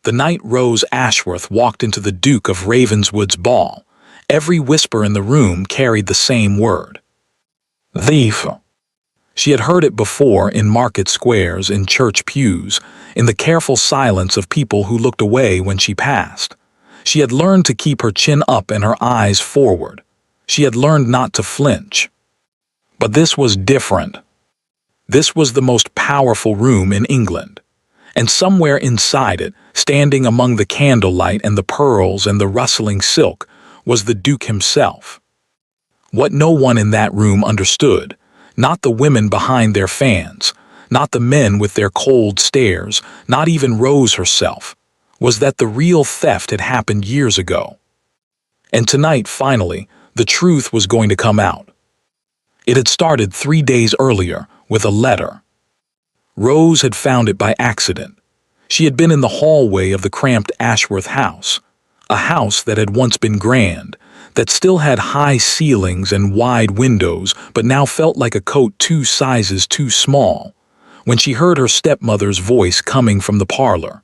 The night Rose Ashworth walked into the Duke of Ravenswood's ball, every whisper in the room carried the same word. Thief. She had heard it before in market squares, in church pews, in the careful silence of people who looked away when she passed. She had learned to keep her chin up and her eyes forward. She had learned not to flinch. But this was different. This was the most powerful room in England. And somewhere inside it, standing among the candlelight and the pearls and the rustling silk, was the Duke himself. What no one in that room understood, not the women behind their fans, not the men with their cold stares, not even Rose herself, was that the real theft had happened years ago. And tonight, finally, the truth was going to come out. It had started 3 days earlier with a letter. Rose had found it by accident. She had been in the hallway of the cramped Ashworth house, a house that had once been grand, that still had high ceilings and wide windows, but now felt like a coat 2 sizes too small, when she heard her stepmother's voice coming from the parlor.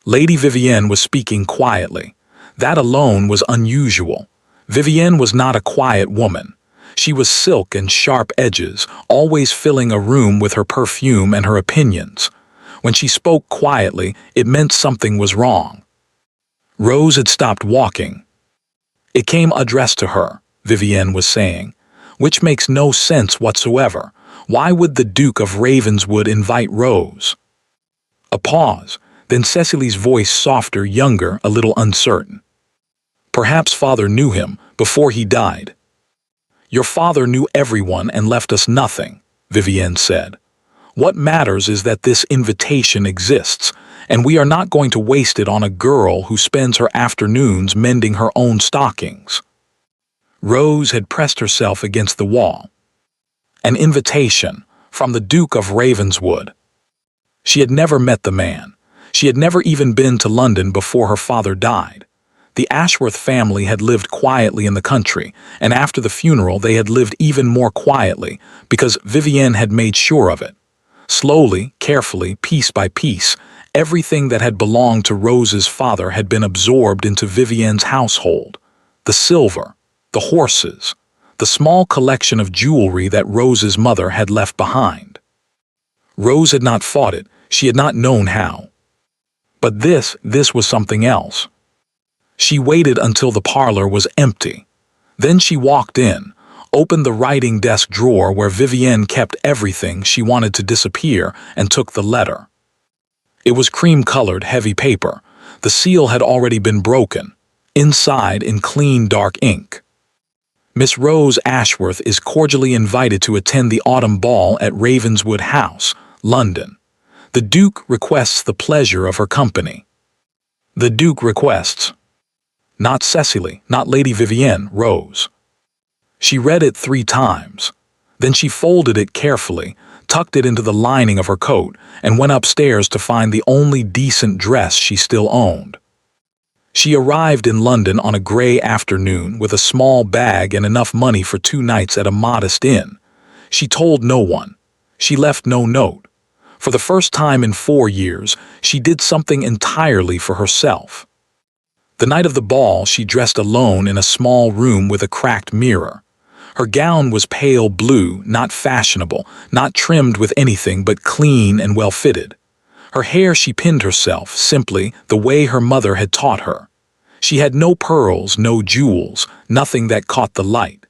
Lady Vivienne was speaking quietly. That alone was unusual. Vivienne was not a quiet woman. She was silk and sharp edges, always filling a room with her perfume and her opinions. When she spoke quietly, it meant something was wrong. Rose had stopped walking. It came addressed to her, Vivienne was saying, which makes no sense whatsoever. Why would the Duke of Ravenswood invite Rose? A pause, then Cecily's voice softer, younger, a little uncertain. Perhaps father knew him before he died. Your father knew everyone and left us nothing, Vivienne said. What matters is that this invitation exists, and we are not going to waste it on a girl who spends her afternoons mending her own stockings. Rose had pressed herself against the wall. An invitation from the Duke of Ravenswood. She had never met the man. She had never even been to London before her father died. The Ashworth family had lived quietly in the country, and after the funeral they had lived even more quietly, because Vivienne had made sure of it. Slowly, carefully, piece by piece, everything that had belonged to Rose's father had been absorbed into Vivienne's household. The silver, the horses, the small collection of jewelry that Rose's mother had left behind. Rose had not fought it, she had not known how. But this was something else. She waited until the parlor was empty. Then she walked in, opened the writing desk drawer where Vivienne kept everything she wanted to disappear, and took the letter. It was cream-colored, heavy paper. The seal had already been broken. Inside, in clean, dark ink. Miss Rose Ashworth is cordially invited to attend the autumn ball at Ravenswood House, London. The Duke requests the pleasure of her company. The Duke requests. Not Cecily, not Lady Vivienne, Rose. She read it 3 times. Then she folded it carefully, tucked it into the lining of her coat, and went upstairs to find the only decent dress she still owned. She arrived in London on a grey afternoon with a small bag and enough money for 2 nights at a modest inn. She told no one. She left no note. For the first time in 4 years, she did something entirely for herself. The night of the ball, she dressed alone in a small room with a cracked mirror. Her gown was pale blue, not fashionable, not trimmed with anything but clean and well-fitted. Her hair she pinned herself, simply, the way her mother had taught her. She had no pearls, no jewels, nothing that caught the light.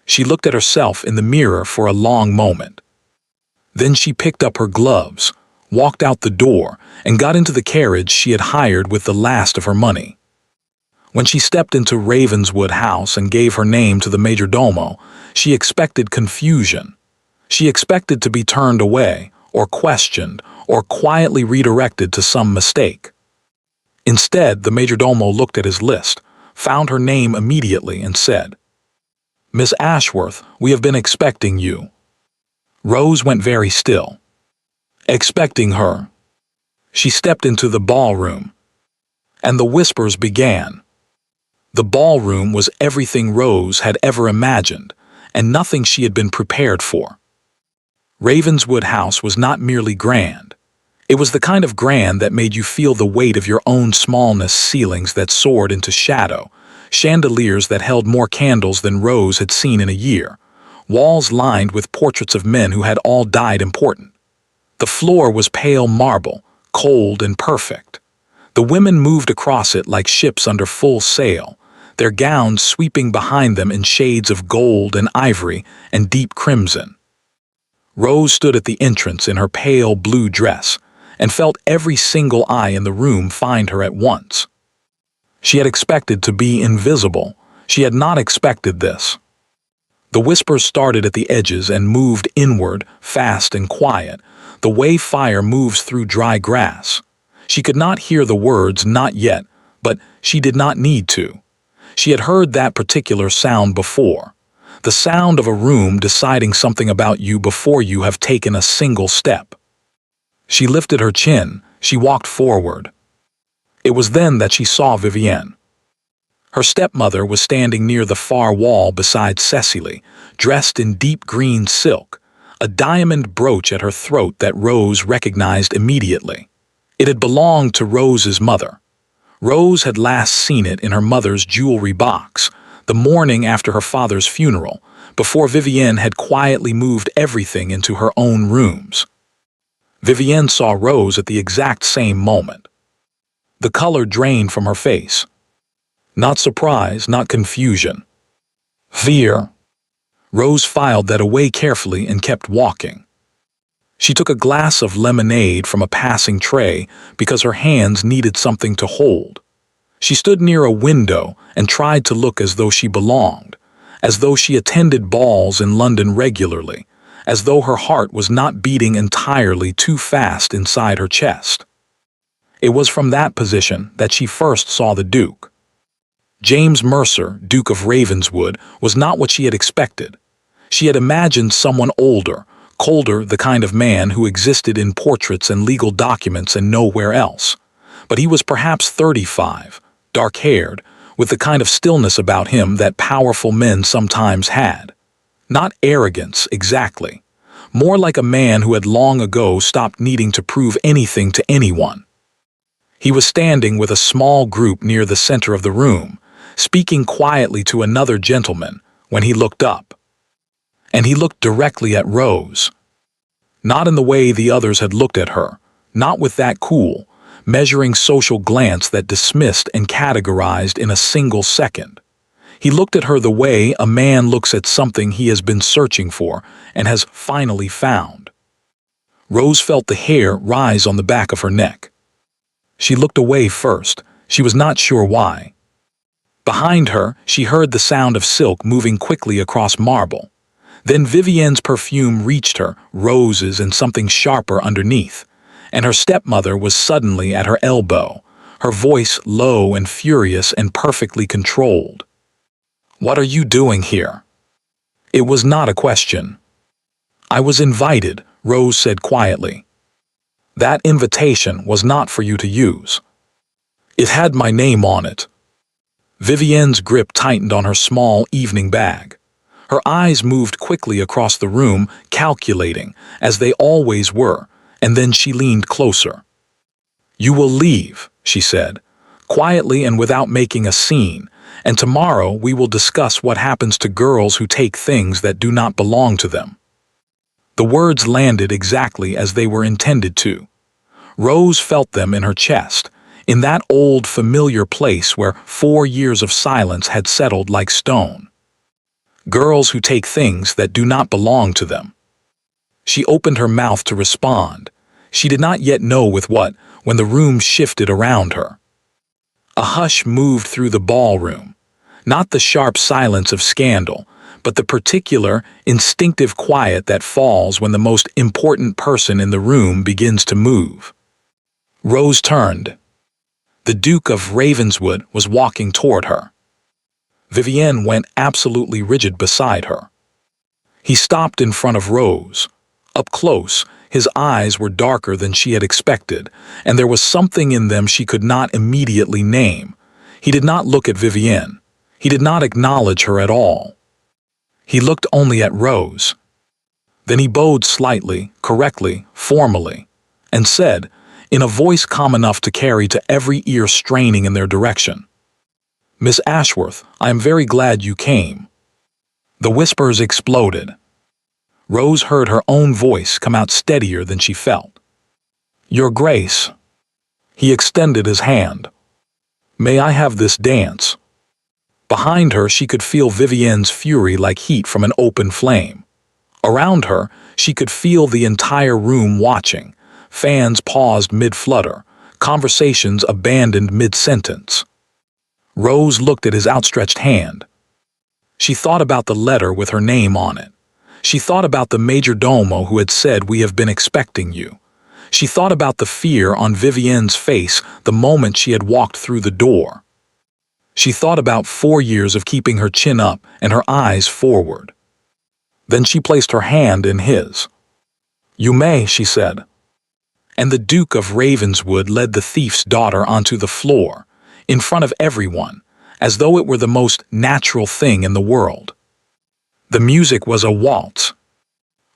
She looked at herself in the mirror for a long moment. Then she picked up her gloves, walked out the door, and got into the carriage she had hired with the last of her money. When she stepped into Ravenswood House and gave her name to the majordomo, she expected confusion. She expected to be turned away, or questioned, or quietly redirected to some mistake. Instead, the majordomo looked at his list, found her name immediately, and said, "Miss Ashworth, we have been expecting you." Rose went very still. Expecting her. She stepped into the ballroom. And the whispers began. The ballroom was everything Rose had ever imagined, and nothing she had been prepared for. Ravenswood House was not merely grand. It was the kind of grand that made you feel the weight of your own smallness, ceilings that soared into shadow, chandeliers that held more candles than Rose had seen in a year, walls lined with portraits of men who had all died important. The floor was pale marble, cold and perfect. The women moved across it like ships under full sail, their gowns sweeping behind them in shades of gold and ivory and deep crimson. Rose stood at the entrance in her pale blue dress and felt every single eye in the room find her at once. She had expected to be invisible. She had not expected this. The whispers started at the edges and moved inward, fast and quiet, the way fire moves through dry grass. She could not hear the words, not yet, but she did not need to. She had heard that particular sound before. The sound of a room deciding something about you before you have taken a single step. She lifted her chin. She walked forward. It was then that she saw Vivienne. Her stepmother was standing near the far wall beside Cecily, dressed in deep green silk, a diamond brooch at her throat that Rose recognized immediately. It had belonged to Rose's mother. Rose had last seen it in her mother's jewelry box, the morning after her father's funeral, before Vivienne had quietly moved everything into her own rooms. Vivienne saw Rose at the exact same moment. The color drained from her face. Not surprise, not confusion. Fear. Rose filed that away carefully and kept walking. She took a glass of lemonade from a passing tray because her hands needed something to hold. She stood near a window and tried to look as though she belonged, as though she attended balls in London regularly, as though her heart was not beating entirely too fast inside her chest. It was from that position that she first saw the Duke. James Mercer, Duke of Ravenswood, was not what she had expected. She had imagined someone older, colder, the kind of man who existed in portraits and legal documents and nowhere else. But he was perhaps 35, dark-haired, with the kind of stillness about him that powerful men sometimes had. Not arrogance, exactly. More like a man who had long ago stopped needing to prove anything to anyone. He was standing with a small group near the center of the room, speaking quietly to another gentleman, when he looked up. And he looked directly at Rose. Not in the way the others had looked at her, not with that cool, measuring social glance that dismissed and categorized in a single second. He looked at her the way a man looks at something he has been searching for and has finally found. Rose felt the hair rise on the back of her neck. She looked away first. She was not sure why. Behind her, she heard the sound of silk moving quickly across marble. Then Vivienne's perfume reached her, roses and something sharper underneath, and her stepmother was suddenly at her elbow, her voice low and furious and perfectly controlled. "What are you doing here?" It was not a question. "I was invited," Rose said quietly. "That invitation was not for you to use. It had my name on it." Vivienne's grip tightened on her small evening bag. Her eyes moved quickly across the room, calculating, as they always were, and then she leaned closer. "You will leave," she said, quietly and without making a scene, "and tomorrow we will discuss what happens to girls who take things that do not belong to them." The words landed exactly as they were intended to. Rose felt them in her chest, in that old familiar place where 4 years of silence had settled like stone. Girls who take things that do not belong to them. She opened her mouth to respond. She did not yet know with what, when the room shifted around her. A hush moved through the ballroom, not the sharp silence of scandal, but the particular, instinctive quiet that falls when the most important person in the room begins to move. Rose turned. The Duke of Ravenswood was walking toward her. Vivienne went absolutely rigid beside her. He stopped in front of Rose. Up close, his eyes were darker than she had expected, and there was something in them she could not immediately name. He did not look at Vivienne. He did not acknowledge her at all. He looked only at Rose. Then he bowed slightly, correctly, formally, and said, in a voice calm enough to carry to every ear straining in their direction. "Miss Ashworth, I am very glad you came." The whispers exploded. Rose heard her own voice come out steadier than she felt. "Your Grace." He extended his hand. "May I have this dance?" Behind her she could feel Vivienne's fury like heat from an open flame. Around her she could feel the entire room watching, fans paused mid-flutter, conversations abandoned mid-sentence. Rose looked at his outstretched hand. She thought about the letter with her name on it. She thought about the majordomo who had said, "We have been expecting you." She thought about the fear on Vivienne's face the moment she had walked through the door. She thought about 4 years of keeping her chin up and her eyes forward. Then she placed her hand in his. "You may," she said. And the Duke of Ravenswood led the thief's daughter onto the floor, in front of everyone, as though it were the most natural thing in the world. The music was a waltz.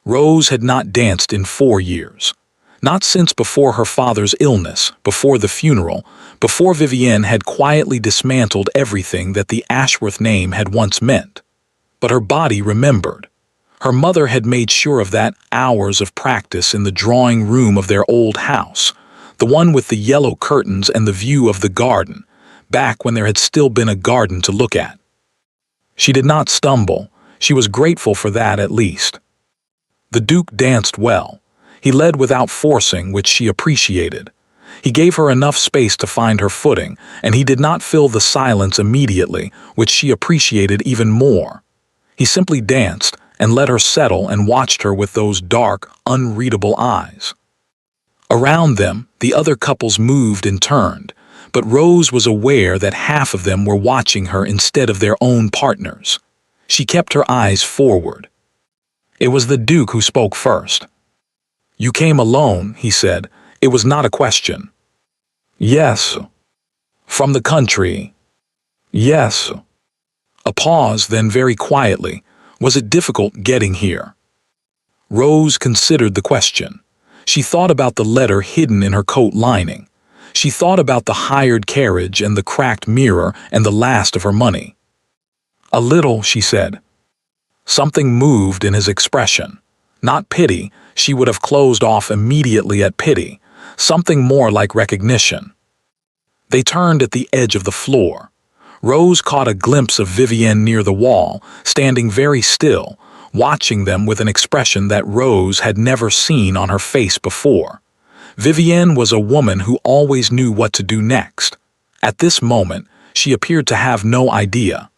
Rose had not danced in 4 years. Not since before her father's illness, before the funeral, before Vivienne had quietly dismantled everything that the Ashworth name had once meant. But her body remembered. Her mother had made sure of that, hours of practice in the drawing room of their old house, the one with the yellow curtains and the view of the garden, back when there had still been a garden to look at. She did not stumble. She was grateful for that at least. The Duke danced well. He led without forcing, which she appreciated. He gave her enough space to find her footing, and he did not fill the silence immediately, which she appreciated even more. He simply danced and let her settle and watched her with those dark, unreadable eyes. Around them, the other couples moved and turned, but Rose was aware that half of them were watching her instead of their own partners. She kept her eyes forward. It was the Duke who spoke first. "You came alone," he said. "It was not a question." "Yes." "From the country?" "Yes." A pause, then very quietly, "Was it difficult getting here?" Rose considered the question. She thought about the letter hidden in her coat lining. She thought about the hired carriage and the cracked mirror and the last of her money. "A little," she said. Something moved in his expression. Not pity, she would have closed off immediately at pity, something more like recognition. They turned at the edge of the floor. Rose caught a glimpse of Vivienne near the wall, standing very still, watching them with an expression that Rose had never seen on her face before. Vivienne was a woman who always knew what to do next. At this moment, she appeared to have no idea.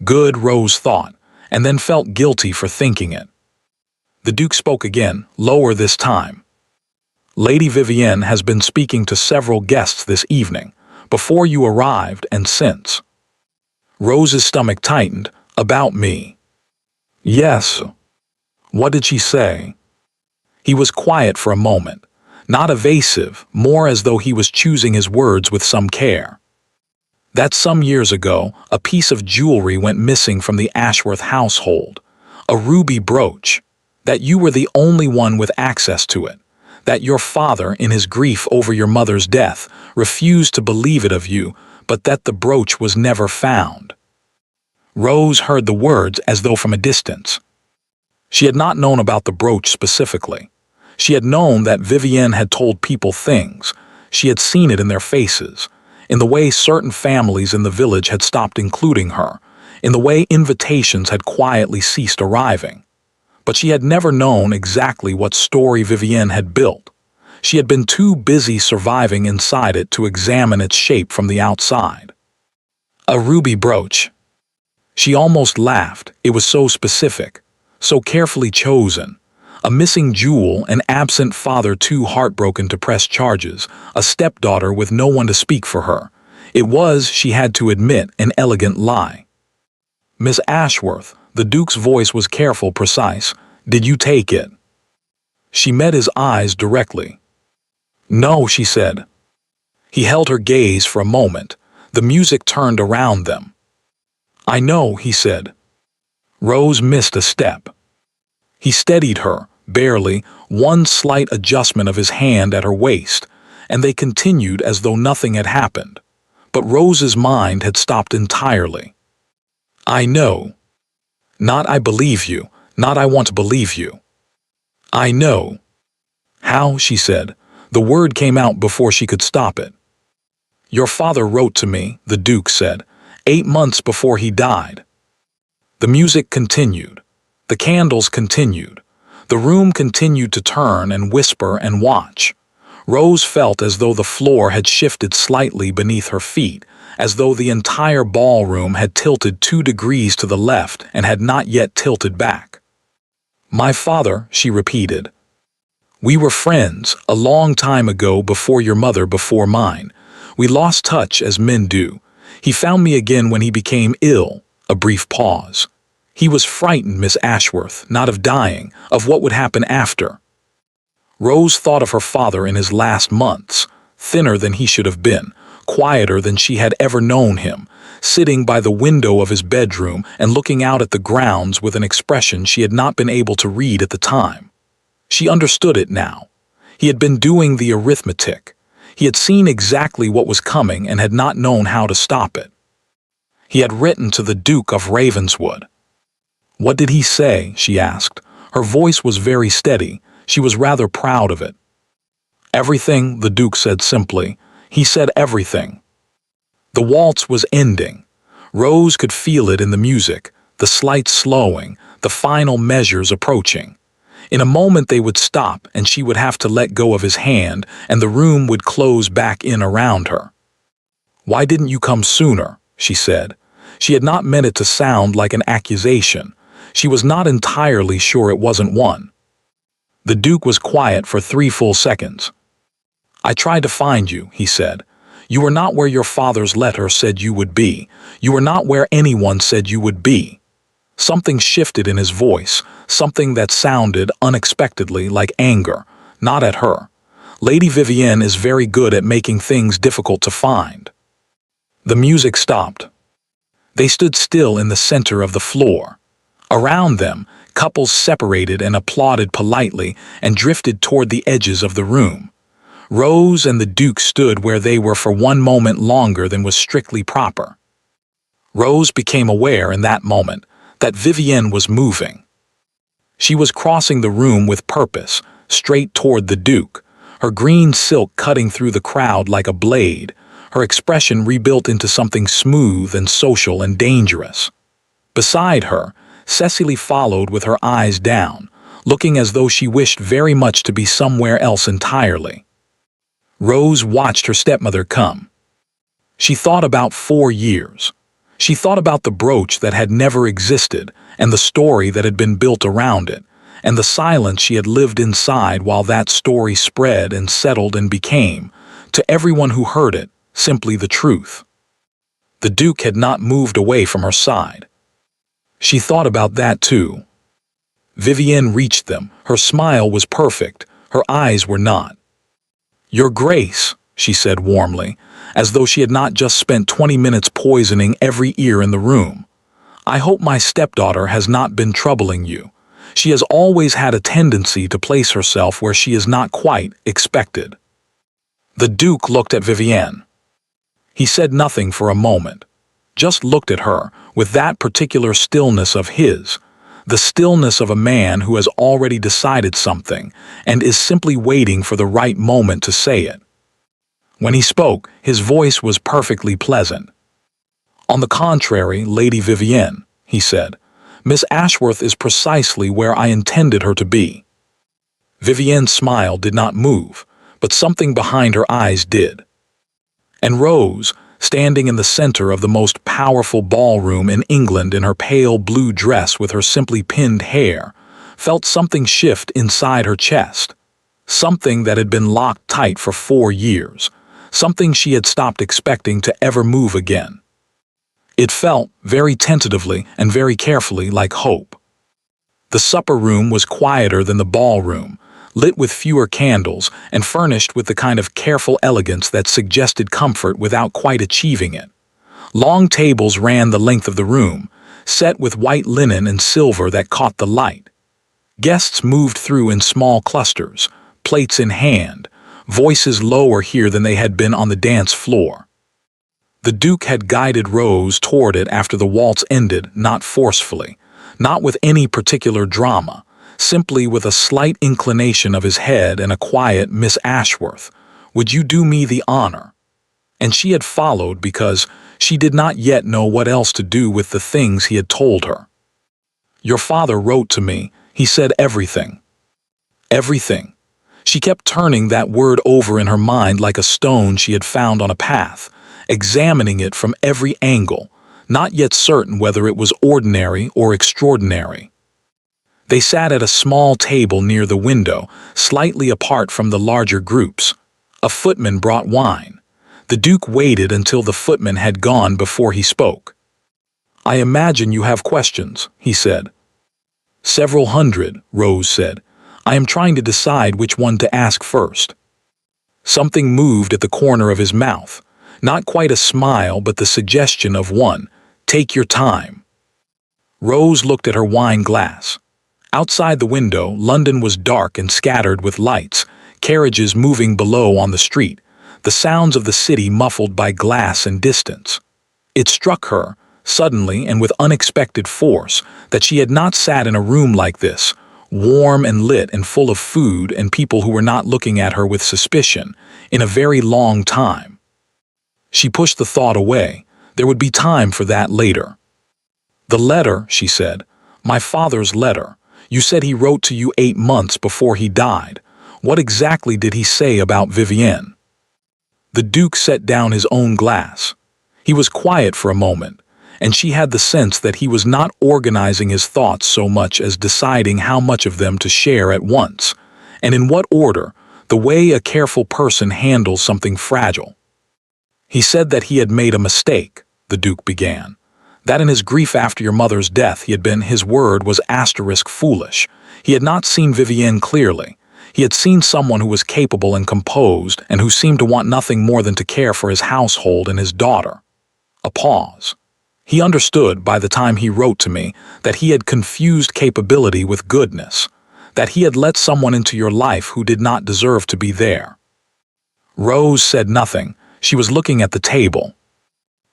Good, Rose thought, and then felt guilty for thinking it. The Duke spoke again, lower this time. "Lady Vivienne has been speaking to several guests this evening, before you arrived and since." Rose's stomach tightened. "About me?" "Yes." "What did she say?" He was quiet for a moment, not evasive, more as though he was choosing his words with some care. "That some years ago, a piece of jewelry went missing from the Ashworth household, a ruby brooch, that you were the only one with access to it, that your father, in his grief over your mother's death, refused to believe it of you, but that the brooch was never found." Rose heard the words as though from a distance. She had not known about the brooch specifically. She had known that Vivienne had told people things. She had seen it in their faces, in the way certain families in the village had stopped including her, in the way invitations had quietly ceased arriving. But she had never known exactly what story Vivienne had built. She had been too busy surviving inside it to examine its shape from the outside. A ruby brooch. She almost laughed. It was so specific, so carefully chosen. A missing jewel, an absent father too heartbroken to press charges, a stepdaughter with no one to speak for her. It was, she had to admit, an elegant lie. "Miss Ashworth," the Duke's voice was careful, precise, "did you take it?" She met his eyes directly. "No," she said. He held her gaze for a moment. The music turned around them. "I know," he said. Rose missed a step. He steadied her, barely, one slight adjustment of his hand at her waist, and they continued as though nothing had happened. But Rose's mind had stopped entirely. "I know. Not I believe you, not I want to believe you. I know." "How?" she said. The word came out before she could stop it. "Your father wrote to me," the Duke said, "8 months before he died." The music continued. The candles continued. The room continued to turn and whisper and watch. Rose felt as though the floor had shifted slightly beneath her feet, as though the entire ballroom had tilted 2 degrees to the left and had not yet tilted back. "My father," she repeated. "We were friends, a long time ago, before your mother, before mine. We lost touch as men do. He found me again when he became ill." A brief pause. "He was frightened, Miss Ashworth, not of dying, of what would happen after." Rose thought of her father in his last months, thinner than he should have been, quieter than she had ever known him, sitting by the window of his bedroom and looking out at the grounds with an expression she had not been able to read at the time. She understood it now. He had been doing the arithmetic. He had seen exactly what was coming and had not known how to stop it. He had written to the Duke of Ravenswood. "What did he say?" she asked. Her voice was very steady. She was rather proud of it. "Everything," the Duke said simply. "He said everything." The waltz was ending. Rose could feel it in the music, the slight slowing, the final measures approaching. In a moment they would stop and she would have to let go of his hand and the room would close back in around her. "Why didn't you come sooner?" she said. She had not meant it to sound like an accusation. She was not entirely sure it wasn't one. The Duke was quiet for 3 full seconds. "I tried to find you," he said. "You were not where your father's letter said you would be. You were not where anyone said you would be." Something shifted in his voice, something that sounded unexpectedly like anger, not at her. Lady Vivienne is very good at making things difficult to find. The music stopped. They stood still in the center of the floor. Around them, couples separated and applauded politely and drifted toward the edges of the room. Rose and the Duke stood where they were for 1 moment longer than was strictly proper. Rose became aware in that moment that Vivienne was moving. She was crossing the room with purpose, straight toward the Duke, her green silk cutting through the crowd like a blade, her expression rebuilt into something smooth and social and dangerous. Beside her, Cecily followed with her eyes down, looking as though she wished very much to be somewhere else entirely. Rose watched her stepmother come. She thought about 4 years. She thought about the brooch that had never existed, and the story that had been built around it, and the silence she had lived inside while that story spread and settled and became, to everyone who heard it, simply the truth. The Duke had not moved away from her side. She thought about that too. Vivienne reached them. Her smile was perfect. Her eyes were not. "Your Grace," she said warmly, as though she had not just spent 20 minutes poisoning every ear in the room. "I hope my stepdaughter has not been troubling you. She has always had a tendency to place herself where she is not quite expected." The Duke looked at Vivienne. He said nothing for a moment, just looked at her with that particular stillness of his, the stillness of a man who has already decided something and is simply waiting for the right moment to say it. When he spoke, his voice was perfectly pleasant. "On the contrary, Lady Vivienne," he said, "Miss Ashworth is precisely where I intended her to be." Vivienne's smile did not move, but something behind her eyes did. And Rose, standing in the center of the most powerful ballroom in England in her pale blue dress with her simply pinned hair, felt something shift inside her chest, something that had been locked tight for 4 years, something she had stopped expecting to ever move again. It felt, very tentatively and very carefully, like hope. The supper room was quieter than the ballroom, lit with fewer candles and furnished with the kind of careful elegance that suggested comfort without quite achieving it. Long tables ran the length of the room, set with white linen and silver that caught the light. Guests moved through in small clusters, plates in hand, voices lower here than they had been on the dance floor. The Duke had guided Rose toward it after the waltz ended, not forcefully, not with any particular drama, simply with a slight inclination of his head and a quiet "Miss Ashworth, would you do me the honor?" And she had followed because she did not yet know what else to do with the things he had told her. "Your father wrote to me. He said everything." Everything. She kept turning that word over in her mind like a stone she had found on a path, examining it from every angle, not yet certain whether it was ordinary or extraordinary. They sat at a small table near the window, slightly apart from the larger groups. A footman brought wine. The Duke waited until the footman had gone before he spoke. "I imagine you have questions," he said. "Several hundred," Rose said. "I am trying to decide which one to ask first." Something moved at the corner of his mouth. Not quite a smile, but the suggestion of one. "Take your time." Rose looked at her wine glass. Outside the window, London was dark and scattered with lights, carriages moving below on the street, the sounds of the city muffled by glass and distance. It struck her, suddenly and with unexpected force, that she had not sat in a room like this, warm and lit and full of food and people who were not looking at her with suspicion, in a very long time. She pushed the thought away. There would be time for that later. "The letter," she said. "My father's letter. You said he wrote to you 8 months before he died. What exactly did he say about Vivienne?" The Duke set down his own glass. He was quiet for a moment, and she had the sense that he was not organizing his thoughts so much as deciding how much of them to share at once, and in what order, the way a careful person handles something fragile. "He said that he had made a mistake," the Duke began. "That in his grief after your mother's death he had been, his word was *foolish. He had not seen Vivienne clearly. He had seen someone who was capable and composed and who seemed to want nothing more than to care for his household and his daughter." A pause. "He understood by the time he wrote to me that he had confused capability with goodness, that he had let someone into your life who did not deserve to be there." Rose said nothing. She was looking at the table.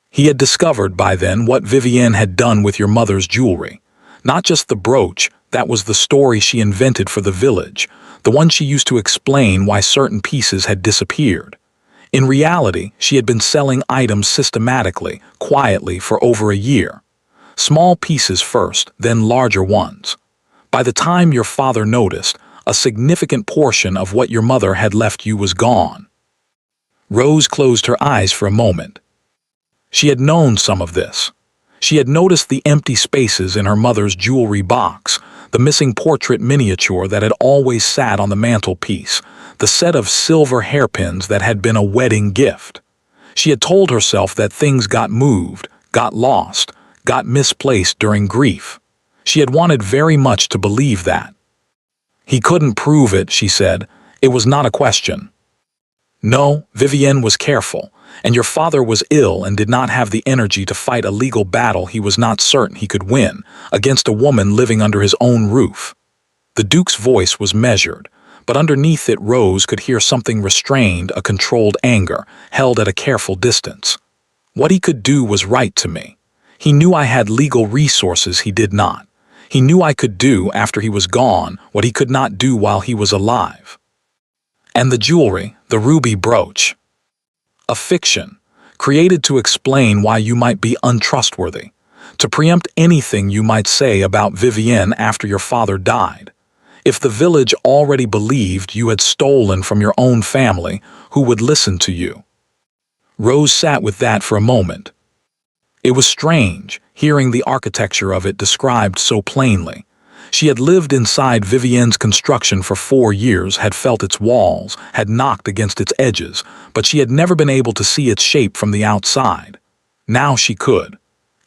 "He had discovered by then what Vivienne had done with your mother's jewelry. Not just the brooch, that was the story she invented for the village, the one she used to explain why certain pieces had disappeared. In reality, she had been selling items systematically, quietly, for over a year. Small pieces first, then larger ones. By the time your father noticed, a significant portion of what your mother had left you was gone." Rose closed her eyes for a moment. She had known some of this. She had noticed the empty spaces in her mother's jewelry box, the missing portrait miniature that had always sat on the mantelpiece, the set of silver hairpins that had been a wedding gift. She had told herself that things got moved, got lost, got misplaced during grief. She had wanted very much to believe that. "He couldn't prove it," she said. "It was not a question." "No, Vivienne was careful, and your father was ill and did not have the energy to fight a legal battle he was not certain he could win, against a woman living under his own roof." The Duke's voice was measured, but underneath it Rose could hear something restrained, a controlled anger, held at a careful distance. "What he could do was right to me. He knew I had legal resources he did not. He knew I could do, after he was gone, what he could not do while he was alive." "And the jewelry, the ruby brooch." "A fiction, created to explain why you might be untrustworthy, to preempt anything you might say about Vivienne after your father died. If the village already believed you had stolen from your own family, who would listen to you?" Rose sat with that for a moment. It was strange, hearing the architecture of it described so plainly. She had lived inside Vivienne's construction for 4 years, had felt its walls, had knocked against its edges, but she had never been able to see its shape from the outside. Now she could.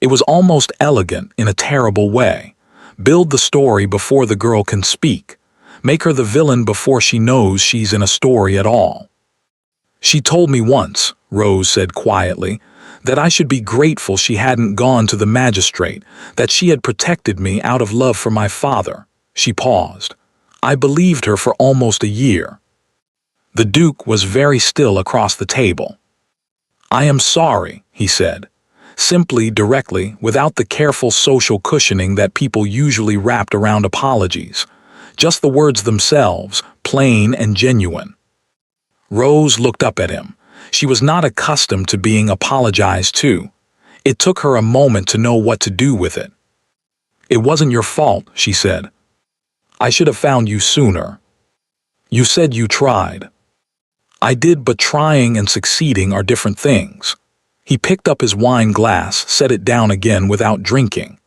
It was almost elegant in a terrible way. Build the story before the girl can speak. Make her the villain before she knows she's in a story at all. "She told me once," Rose said quietly, "that I should be grateful she hadn't gone to the magistrate, that she had protected me out of love for my father." She paused. "I believed her for almost a year." The Duke was very still across the table. "I am sorry," he said, simply, directly, without the careful social cushioning that people usually wrapped around apologies. Just the words themselves, plain and genuine. Rose looked up at him. She was not accustomed to being apologized to. It took her a moment to know what to do with it. "It wasn't your fault," she said. "I should have found you sooner. You said you tried." "I did, but trying and succeeding are different things." He picked up his wine glass, set it down again without drinking.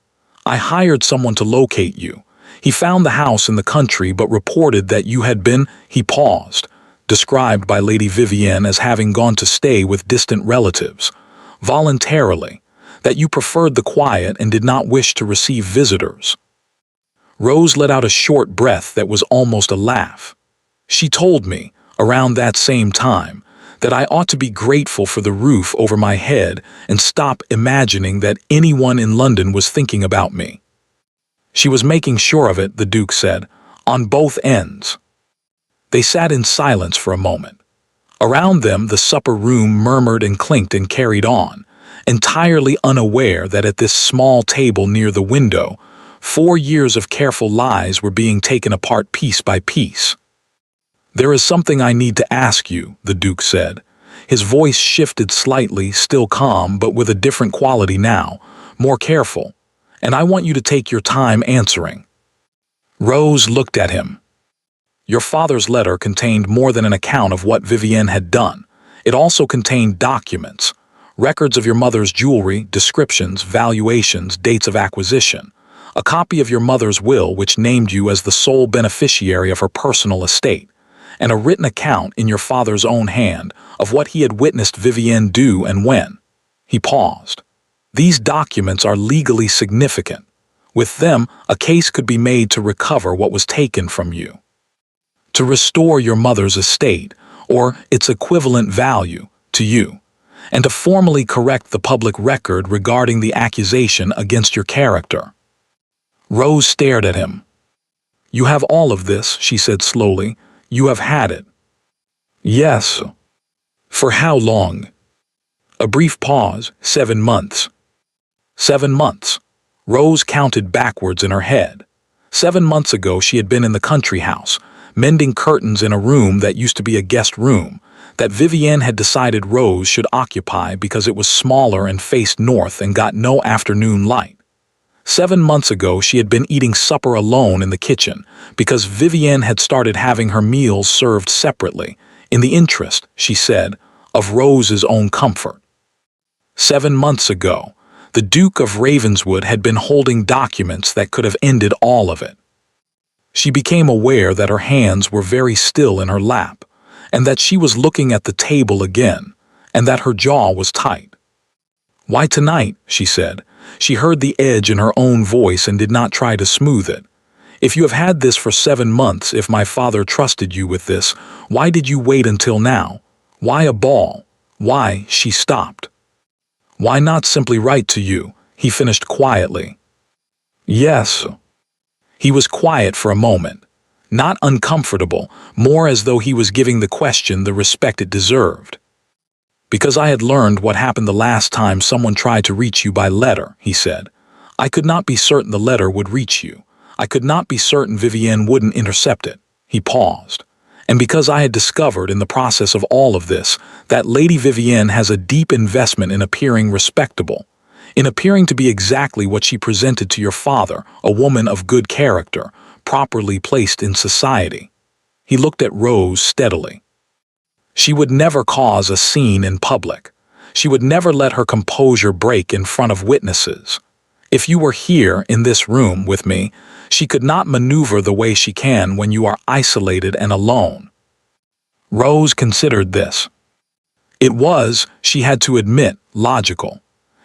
"I hired someone to locate you. He found the house in the country but reported that you had been," he paused, "described by Lady Vivienne as having gone to stay with distant relatives, voluntarily, that you preferred the quiet and did not wish to receive visitors." Rose let out a short breath that was almost a laugh. "She told me, around that same time, that I ought to be grateful for the roof over my head and stop imagining that anyone in London was thinking about me." "She was making sure of it," the Duke said, "on both ends." They sat in silence for a moment. Around them the supper room murmured and clinked and carried on, entirely unaware that at this small table near the window, 4 years of careful lies were being taken apart piece by piece. "There is something I need to ask you," the Duke said. His voice shifted slightly, still calm, but with a different quality now, more careful. "And I want you to take your time answering." Rose looked at him. "Your father's letter contained more than an account of what Vivienne had done. It also contained documents, records of your mother's jewelry, descriptions, valuations, dates of acquisition, a copy of your mother's will which named you as the sole beneficiary of her personal estate, and a written account in your father's own hand of what he had witnessed Vivienne do and when." He paused. "These documents are legally significant. With them, a case could be made to recover what was taken from you, to restore your mother's estate, or its equivalent value, to you, and to formally correct the public record regarding the accusation against your character." Rose stared at him. "You have all of this," she said slowly. "You have had it." "Yes." "For how long?" A brief pause. 7 months. 7 months. Rose counted backwards in her head. 7 months ago she had been in the country house, mending curtains in a room that used to be a guest room, that Vivienne had decided Rose should occupy because it was smaller and faced north and got no afternoon light. 7 months ago she had been eating supper alone in the kitchen because Vivienne had started having her meals served separately, in the interest, she said, of Rose's own comfort. 7 months ago, the Duke of Ravenswood had been holding documents that could have ended all of it. She became aware that her hands were very still in her lap, and that she was looking at the table again, and that her jaw was tight. "Why tonight?" she said. She heard the edge in her own voice and did not try to smooth it. "If you have had this for 7 months, if my father trusted you with this, why did you wait until now? Why a ball? Why?" She stopped. "Why not simply write to you?" he finished quietly. "Yes." He was quiet for a moment, not uncomfortable, more as though he was giving the question the respect it deserved. "Because I had learned what happened the last time someone tried to reach you by letter," he said. "I could not be certain the letter would reach you. I could not be certain Vivienne wouldn't intercept it." He paused. "And because I had discovered in the process of all of this that Lady Vivienne has a deep investment in appearing respectable, in appearing to be exactly what she presented to your father, a woman of good character, properly placed in society." He looked at Rose steadily. "She would never cause a scene in public. She would never let her composure break in front of witnesses. If you were here in this room with me, she could not maneuver the way she can when you are isolated and alone." Rose considered this. It was, she had to admit, logical.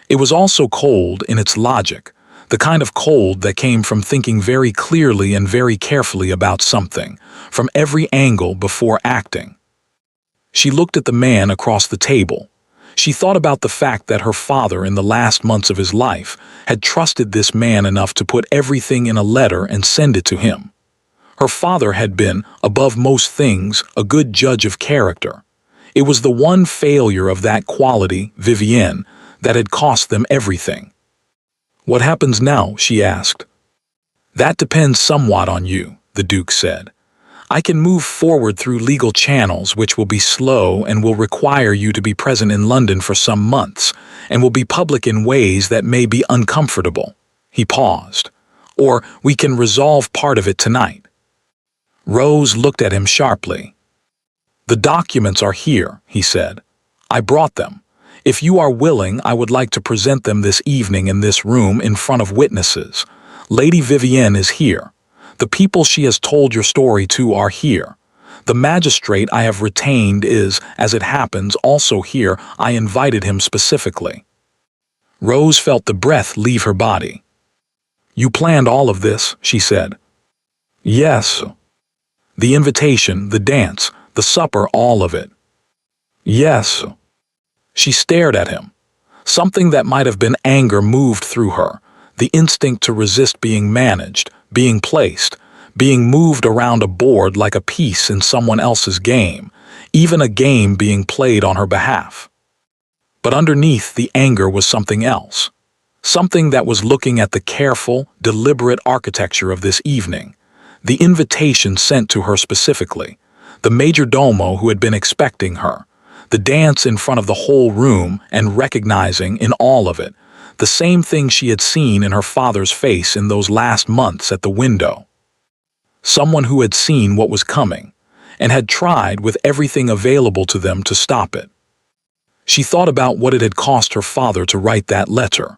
It was also cold in its logic, the kind of cold that came from thinking very clearly and very carefully about something, from every angle before acting. She looked at the man across the table. She thought about the fact that her father, in the last months of his life, had trusted this man enough to put everything in a letter and send it to him. Her father had been, above most things, a good judge of character. It was the one failure of that quality, Vivienne, that had cost them everything. "What happens now?" she asked. "That depends somewhat on you," the Duke said. "I can move forward through legal channels which will be slow and will require you to be present in London for some months, and will be public in ways that may be uncomfortable." He paused. "Or we can resolve part of it tonight." Rose looked at him sharply. "The documents are here," he said. "I brought them. If you are willing, I would like to present them this evening in this room in front of witnesses. Lady Vivienne is here. The people she has told your story to are here. The magistrate I have retained is, as it happens, also here. I invited him specifically." Rose felt the breath leave her body. "You planned all of this," she said. "Yes." "The invitation, the dance, the supper, all of it." "Yes." She stared at him. Something that might have been anger moved through her, the instinct to resist being managed, being placed, being moved around a board like a piece in someone else's game, even a game being played on her behalf. But underneath the anger was something else. Something that was looking at the careful, deliberate architecture of this evening, the invitation sent to her specifically, the majordomo who had been expecting her, the dance in front of the whole room and recognizing in all of it the same thing she had seen in her father's face in those last months at the window. Someone who had seen what was coming and had tried with everything available to them to stop it. She thought about what it had cost her father to write that letter.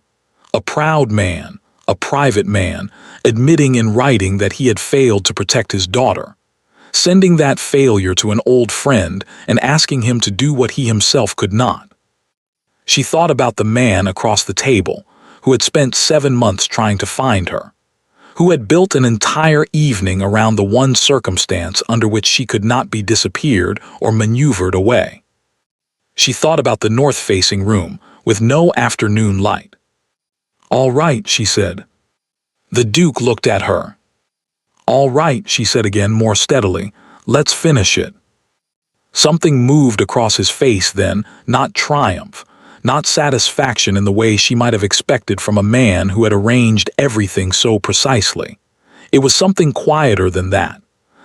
A proud man, a private man, admitting in writing that he had failed to protect his daughter, sending that failure to an old friend and asking him to do what he himself could not. She thought about the man across the table who had spent 7 months trying to find her, who had built an entire evening around the one circumstance under which she could not be disappeared or maneuvered away. She thought about the north-facing room with no afternoon light. "All right," she said. The Duke looked at her. "All right," she said again more steadily. "Let's finish it." Something moved across his face then, not triumph, not satisfaction in the way she might have expected from a man who had arranged everything so precisely. It was something quieter than that,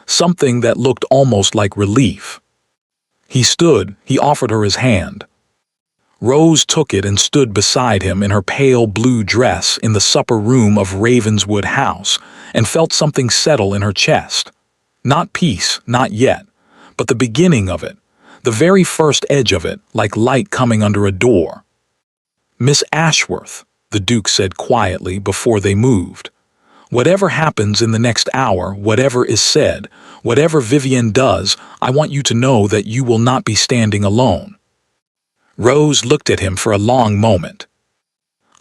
something that looked almost like relief. He stood, he offered her his hand. Rose took it and stood beside him in her pale blue dress in the supper room of Ravenswood House and felt something settle in her chest. Not peace, not yet, but the beginning of it, the very first edge of it, like light coming under a door. "Miss Ashworth," the Duke said quietly before they moved. "Whatever happens in the next hour, whatever is said, whatever Vivienne does, I want you to know that you will not be standing alone." Rose looked at him for a long moment.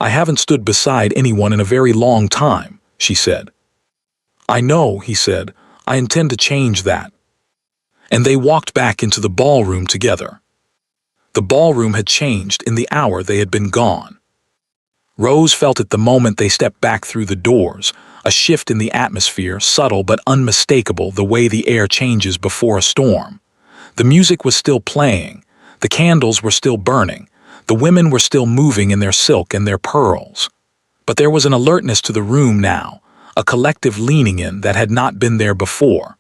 "I haven't stood beside anyone in a very long time," she said. "I know," he said. "I intend to change that." And they walked back into the ballroom together. The ballroom had changed in the hour they had been gone. Rose felt it the moment they stepped back through the doors, a shift in the atmosphere, subtle but unmistakable, the way the air changes before a storm. The music was still playing, the candles were still burning, the women were still moving in their silk and their pearls. But there was an alertness to the room now, a collective leaning in that had not been there before.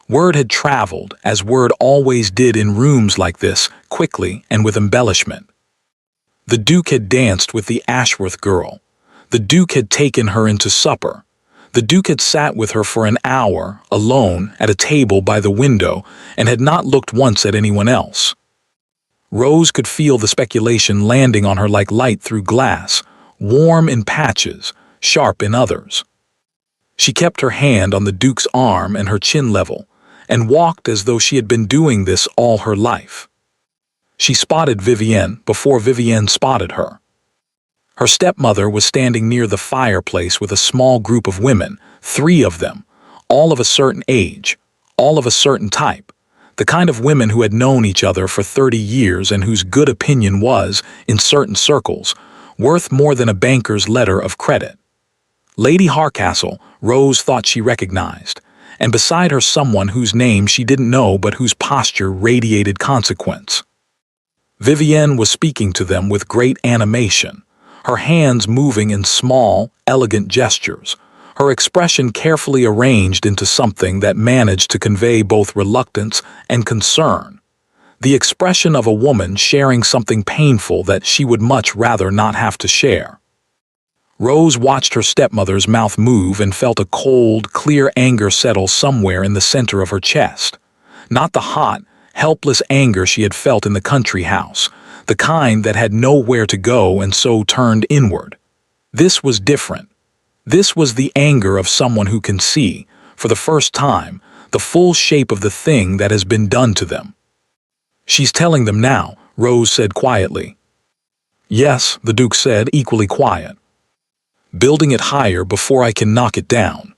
Word had traveled, as word always did in rooms like this, quickly and with embellishment. The Duke had danced with the Ashworth girl. The Duke had taken her into supper. The Duke had sat with her for an hour, alone, at a table by the window, and had not looked once at anyone else. Rose could feel the speculation landing on her like light through glass, warm in patches, sharp in others. She kept her hand on the Duke's arm and her chin level, and walked as though she had been doing this all her life. She spotted Vivienne before Vivienne spotted her. Her stepmother was standing near the fireplace with a small group of women, 3 of them, all of a certain age, all of a certain type, the kind of women who had known each other for 30 years and whose good opinion was, in certain circles, worth more than a banker's letter of credit. Lady Harcastle, Rose thought she recognized, and beside her someone whose name she didn't know but whose posture radiated consequence. Vivienne was speaking to them with great animation, her hands moving in small, elegant gestures, her expression carefully arranged into something that managed to convey both reluctance and concern, the expression of a woman sharing something painful that she would much rather not have to share. Rose watched her stepmother's mouth move and felt a cold, clear anger settle somewhere in the center of her chest. Not the hot, helpless anger she had felt in the country house, the kind that had nowhere to go and so turned inward. This was different. This was the anger of someone who can see, for the first time, the full shape of the thing that has been done to them. "She's telling them now," Rose said quietly. "Yes," the Duke said, equally quiet. "Building it higher before I can knock it down.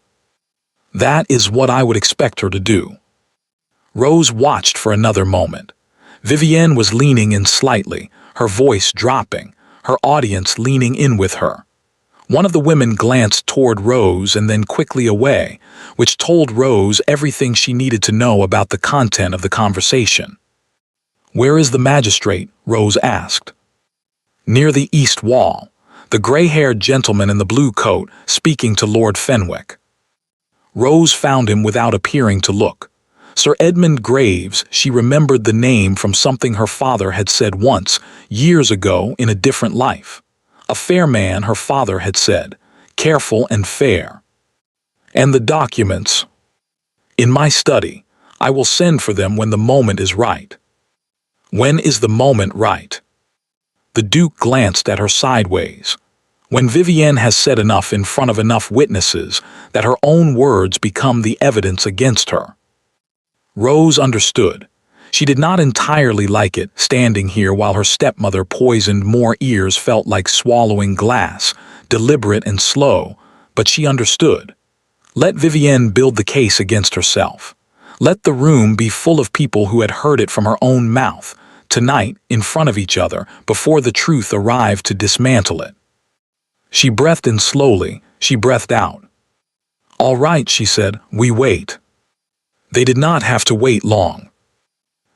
That is what I would expect her to do." Rose watched for another moment. Vivienne was leaning in slightly, her voice dropping, her audience leaning in with her. One of the women glanced toward Rose and then quickly away, which told Rose everything she needed to know about the content of the conversation. "Where is the magistrate?" Rose asked. "Near the east wall, the gray-haired gentleman in the blue coat speaking to Lord Fenwick." Rose found him without appearing to look. Sir Edmund Graves, she remembered the name from something her father had said once, years ago in a different life. A fair man, her father had said, careful and fair. "And the documents?" "In my study. I will send for them when the moment is right." "When is the moment right?" The Duke glanced at her sideways. "When Vivienne has said enough in front of enough witnesses that her own words become the evidence against her." Rose understood. She did not entirely like it, standing here while her stepmother poisoned more ears felt like swallowing glass, deliberate and slow, but she understood. Let Vivienne build the case against herself. Let the room be full of people who had heard it from her own mouth, tonight, in front of each other, before the truth arrived to dismantle it. She breathed in slowly, she breathed out. "All right," she said, "we wait." They did not have to wait long.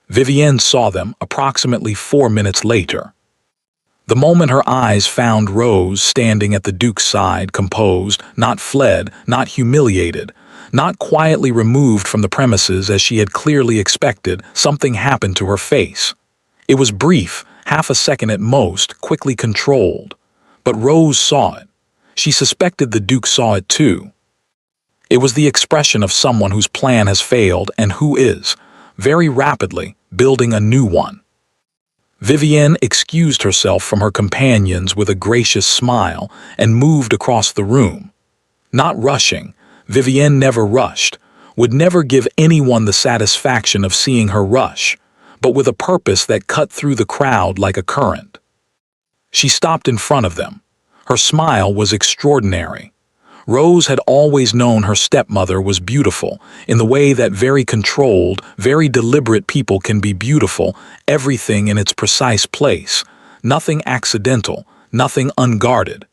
Vivienne saw them approximately 4 minutes later. The moment her eyes found Rose standing at the Duke's side, composed, not fled, not humiliated, not quietly removed from the premises as she had clearly expected, something happened to her face. It was brief, half a second at most, quickly controlled. But Rose saw it. She suspected the Duke saw it too. It was the expression of someone whose plan has failed and who is, very rapidly, building a new one. Vivienne excused herself from her companions with a gracious smile and moved across the room. Not rushing, Vivienne never rushed, would never give anyone the satisfaction of seeing her rush, but with a purpose that cut through the crowd like a current. She stopped in front of them. Her smile was extraordinary. Rose had always known her stepmother was beautiful, in the way that very controlled, very deliberate people can be beautiful, everything in its precise place, nothing accidental, nothing unguarded.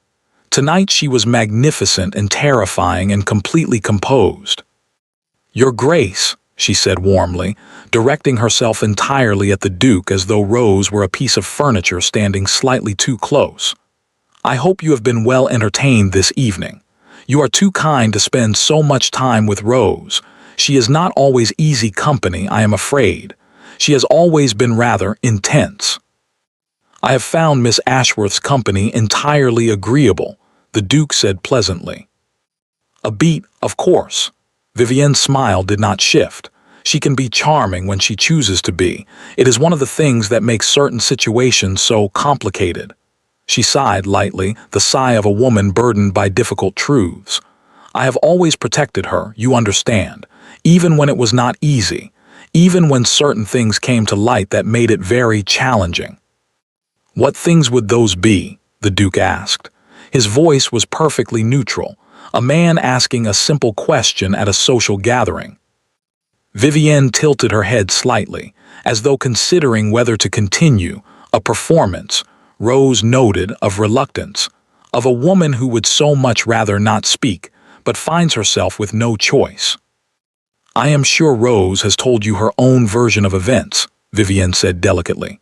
Tonight she was magnificent and terrifying and completely composed. "Your Grace," she said warmly, directing herself entirely at the Duke as though Rose were a piece of furniture standing slightly too close. "I hope you have been well entertained this evening. You are too kind to spend so much time with Rose. She is not always easy company, I am afraid. She has always been rather intense." "I have found Miss Ashworth's company entirely agreeable," the Duke said pleasantly. "A beat, of course." Vivienne's smile did not shift. She can be charming when she chooses to be. It is one of the things that makes certain situations so complicated. She sighed lightly, the sigh of a woman burdened by difficult truths. "I have always protected her, you understand, even when it was not easy, even when certain things came to light that made it very challenging." "What things would those be?" the Duke asked. His voice was perfectly neutral, a man asking a simple question at a social gathering. Vivienne tilted her head slightly, as though considering whether to continue, a performance, Rose noted, of reluctance, of a woman who would so much rather not speak, but finds herself with no choice. I am sure Rose has told you her own version of events, Vivienne said delicately.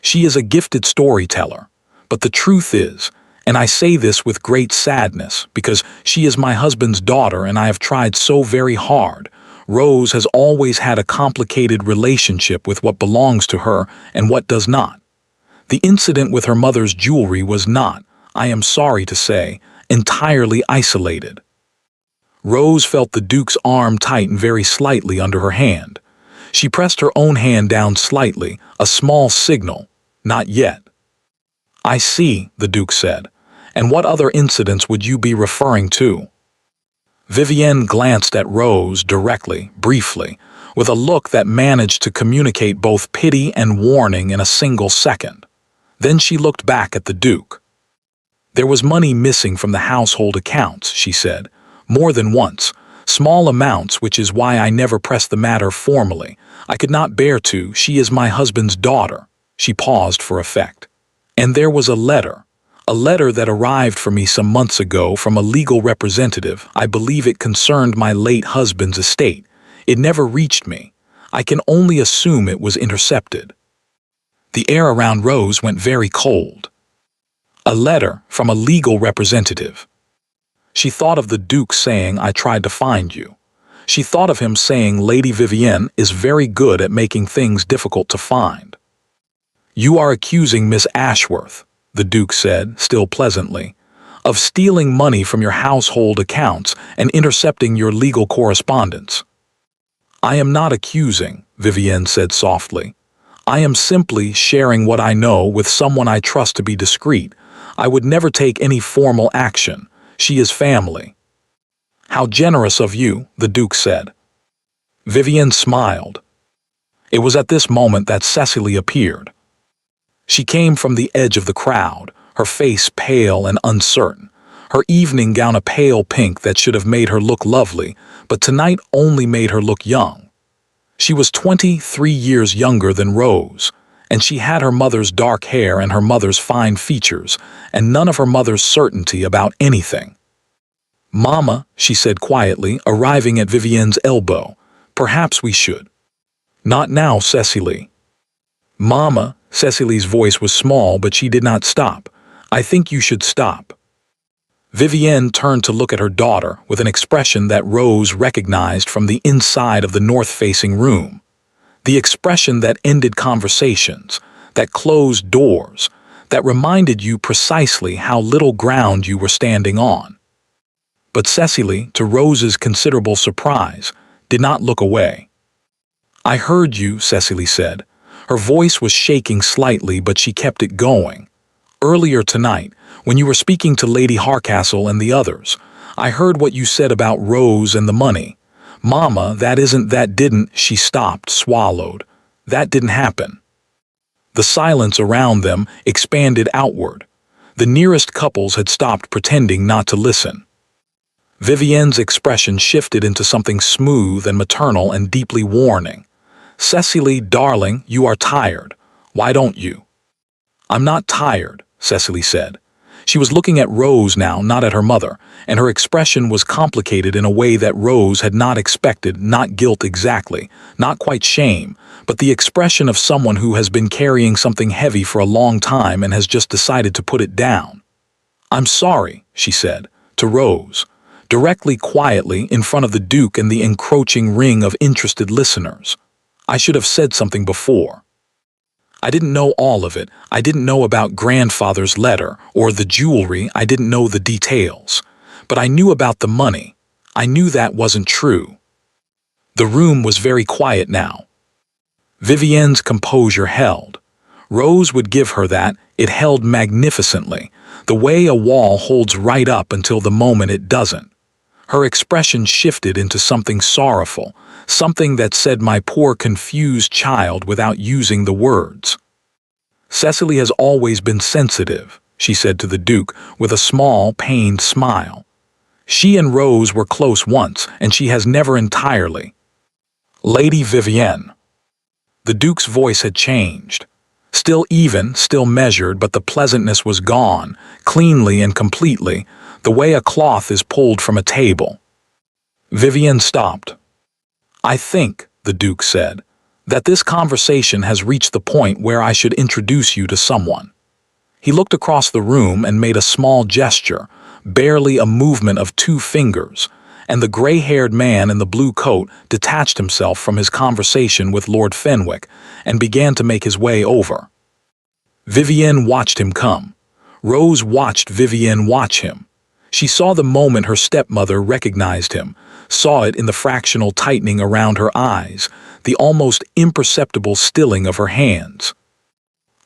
She is a gifted storyteller. But the truth is, and I say this with great sadness because she is my husband's daughter and I have tried so very hard, Rose has always had a complicated relationship with what belongs to her and what does not. The incident with her mother's jewelry was not, I am sorry to say, entirely isolated. Rose felt the Duke's arm tighten very slightly under her hand. She pressed her own hand down slightly, a small signal, not yet. I see, the Duke said. And what other incidents would you be referring to? Vivienne glanced at Rose directly, briefly, with a look that managed to communicate both pity and warning in a single second. Then she looked back at the Duke. There was money missing from the household accounts, she said, more than once, small amounts, which is why I never pressed the matter formally. I could not bear to, she is my husband's daughter. She paused for effect. And there was a letter that arrived for me some months ago from a legal representative. I believe it concerned my late husband's estate. It never reached me. I can only assume it was intercepted. The air around Rose went very cold. A letter from a legal representative. She thought of the Duke saying, I tried to find you. She thought of him saying, Lady Vivienne is very good at making things difficult to find. You are accusing Miss Ashworth, the Duke said, still pleasantly, of stealing money from your household accounts and intercepting your legal correspondence. I am not accusing, Vivienne said softly. I am simply sharing what I know with someone I trust to be discreet. I would never take any formal action. She is family. How generous of you, the Duke said. Vivienne smiled. It was at this moment that Cecily appeared. She came from the edge of the crowd, her face pale and uncertain, her evening gown a pale pink that should have made her look lovely, but tonight only made her look young. She was 23 years younger than Rose, and she had her mother's dark hair and her mother's fine features, and none of her mother's certainty about anything. Mama, she said quietly, arriving at Vivienne's elbow, perhaps we should. Not now, Cecily. Mama, Cecily's voice was small, but she did not stop. I think you should stop. Vivienne turned to look at her daughter with an expression that Rose recognized from the inside of the north-facing room. The expression that ended conversations, that closed doors, that reminded you precisely how little ground you were standing on. But Cecily, to Rose's considerable surprise, did not look away. I heard you, Cecily said. Her voice was shaking slightly, but she kept it going. Earlier tonight, when you were speaking to Lady Harcastle and the others, I heard what you said about Rose and the money. Mama, that didn't, she stopped, swallowed. That didn't happen. The silence around them expanded outward. The nearest couples had stopped pretending not to listen. Vivienne's expression shifted into something smooth and maternal and deeply warning. Cecily, darling, you are tired. Why don't you? I'm not tired, Cecily said. She was looking at Rose now, not at her mother, and her expression was complicated in a way that Rose had not expected, not guilt exactly, not quite shame, but the expression of someone who has been carrying something heavy for a long time and has just decided to put it down. I'm sorry, she said, to Rose, directly, quietly, in front of the Duke and the encroaching ring of interested listeners. I should have said something before. I didn't know all of it. I didn't know about grandfather's letter or the jewelry. I didn't know the details. But I knew about the money. I knew that wasn't true. The room was very quiet now. Vivienne's composure held. Rose would give her that. It held magnificently, the way a wall holds right up until the moment it doesn't. Her expression shifted into something sorrowful, something that said, my poor confused child, without using the words. Cecily has always been sensitive, she said to the Duke with a small, pained smile. She and Rose were close once, and she has never entirely. Lady Vivienne. The Duke's voice had changed. Still even, still measured, but the pleasantness was gone, cleanly and completely, the way a cloth is pulled from a table. Vivienne stopped. "I think," the Duke said, "that this conversation has reached the point where I should introduce you to someone." He looked across the room and made a small gesture, barely a movement of 2 fingers, and the gray-haired man in the blue coat detached himself from his conversation with Lord Fenwick and began to make his way over. Vivienne watched him come. Rose watched Vivienne watch him. She saw the moment her stepmother recognized him, saw it in the fractional tightening around her eyes, the almost imperceptible stilling of her hands.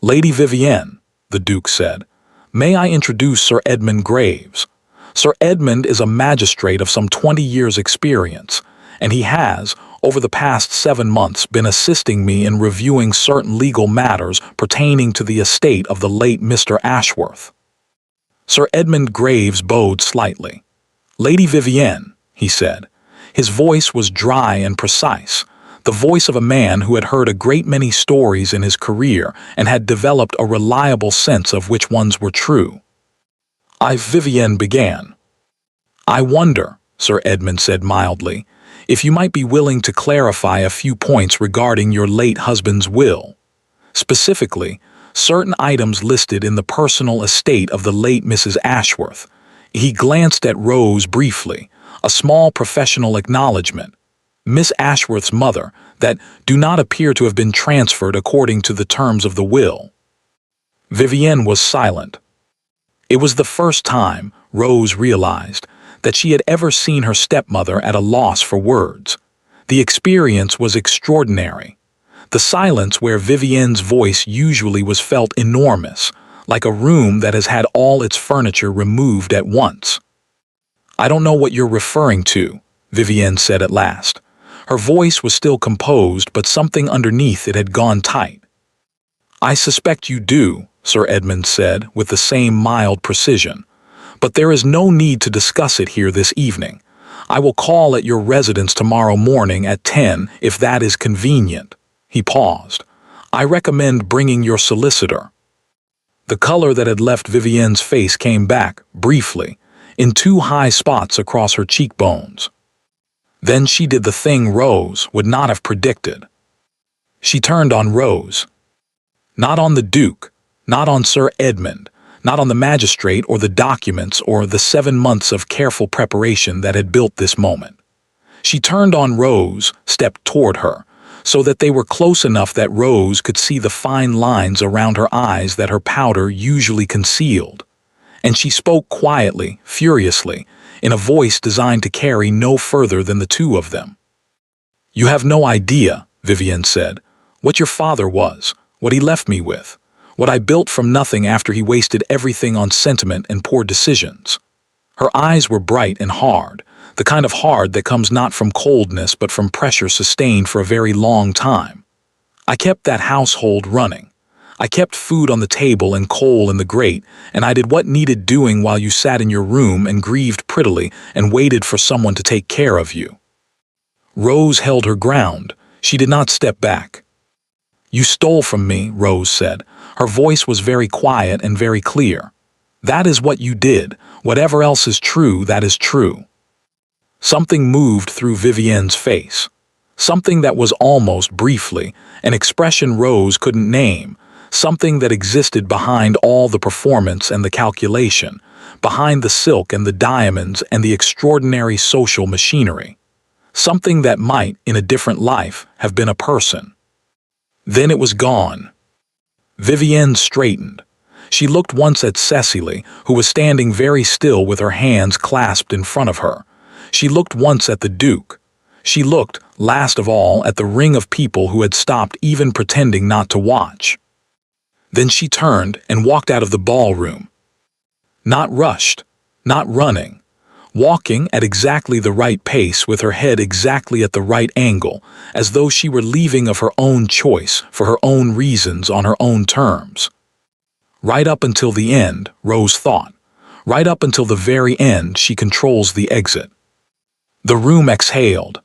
"Lady Vivienne," the Duke said, "may I introduce Sir Edmund Graves? Sir Edmund is a magistrate of some 20 years' experience, and he has, over the past 7 months, been assisting me in reviewing certain legal matters pertaining to the estate of the late Mr. Ashworth." Sir Edmund Graves bowed slightly. "Lady Vivienne," he said. His voice was dry and precise, the voice of a man who had heard a great many stories in his career and had developed a reliable sense of which ones were true. Vivienne began. "I wonder," Sir Edmund said mildly, "if you might be willing to clarify a few points regarding your late husband's will. Specifically, certain items listed in the personal estate of the late Mrs. Ashworth." He glanced at Rose briefly, a small professional acknowledgement. "Miss Ashworth's mother, that do not appear to have been transferred according to the terms of the will." Vivienne was silent. It was the first time, Rose realized, that she had ever seen her stepmother at a loss for words. The experience was extraordinary. The silence where Vivienne's voice usually was felt enormous, like a room that has had all its furniture removed at once. "I don't know what you're referring to," Vivienne said at last. Her voice was still composed, but something underneath it had gone tight. "I suspect you do," Sir Edmund said with the same mild precision. "But there is no need to discuss it here this evening. I will call at your residence tomorrow morning at 10 if that is convenient." He paused. "I recommend bringing your solicitor." The color that had left Vivienne's face came back, briefly, in 2 high spots across her cheekbones. Then she did the thing Rose would not have predicted. She turned on Rose. Not on the Duke, not on Sir Edmund, not on the magistrate or the documents or the 7 months of careful preparation that had built this moment. She turned on Rose, stepped toward her, so that they were close enough that Rose could see the fine lines around her eyes that her powder usually concealed. And she spoke quietly, furiously, in a voice designed to carry no further than the 2 of them. "You have no idea," Vivienne said, "what your father was, what he left me with, what I built from nothing after he wasted everything on sentiment and poor decisions." Her eyes were bright and hard, the kind of hard that comes not from coldness but from pressure sustained for a very long time. "I kept that household running. I kept food on the table and coal in the grate, and I did what needed doing while you sat in your room and grieved prettily and waited for someone to take care of you." Rose held her ground. She did not step back. "You stole from me," Rose said. Her voice was very quiet and very clear. "That is what you did. Whatever else is true, that is true." Something moved through Vivienne's face. Something that was almost briefly, an expression Rose couldn't name, something that existed behind all the performance and the calculation, behind the silk and the diamonds and the extraordinary social machinery. Something that might, in a different life, have been a person. Then it was gone. Vivienne straightened. She looked once at Cecily, who was standing very still with her hands clasped in front of her. She looked once at the Duke. She looked, last of all, at the ring of people who had stopped even pretending not to watch. Then she turned and walked out of the ballroom. Not rushed, not running, walking at exactly the right pace with her head exactly at the right angle, as though she were leaving of her own choice, for her own reasons, on her own terms. Right up until the end, Rose thought. Right up until the very end, she controls the exit. The room exhaled.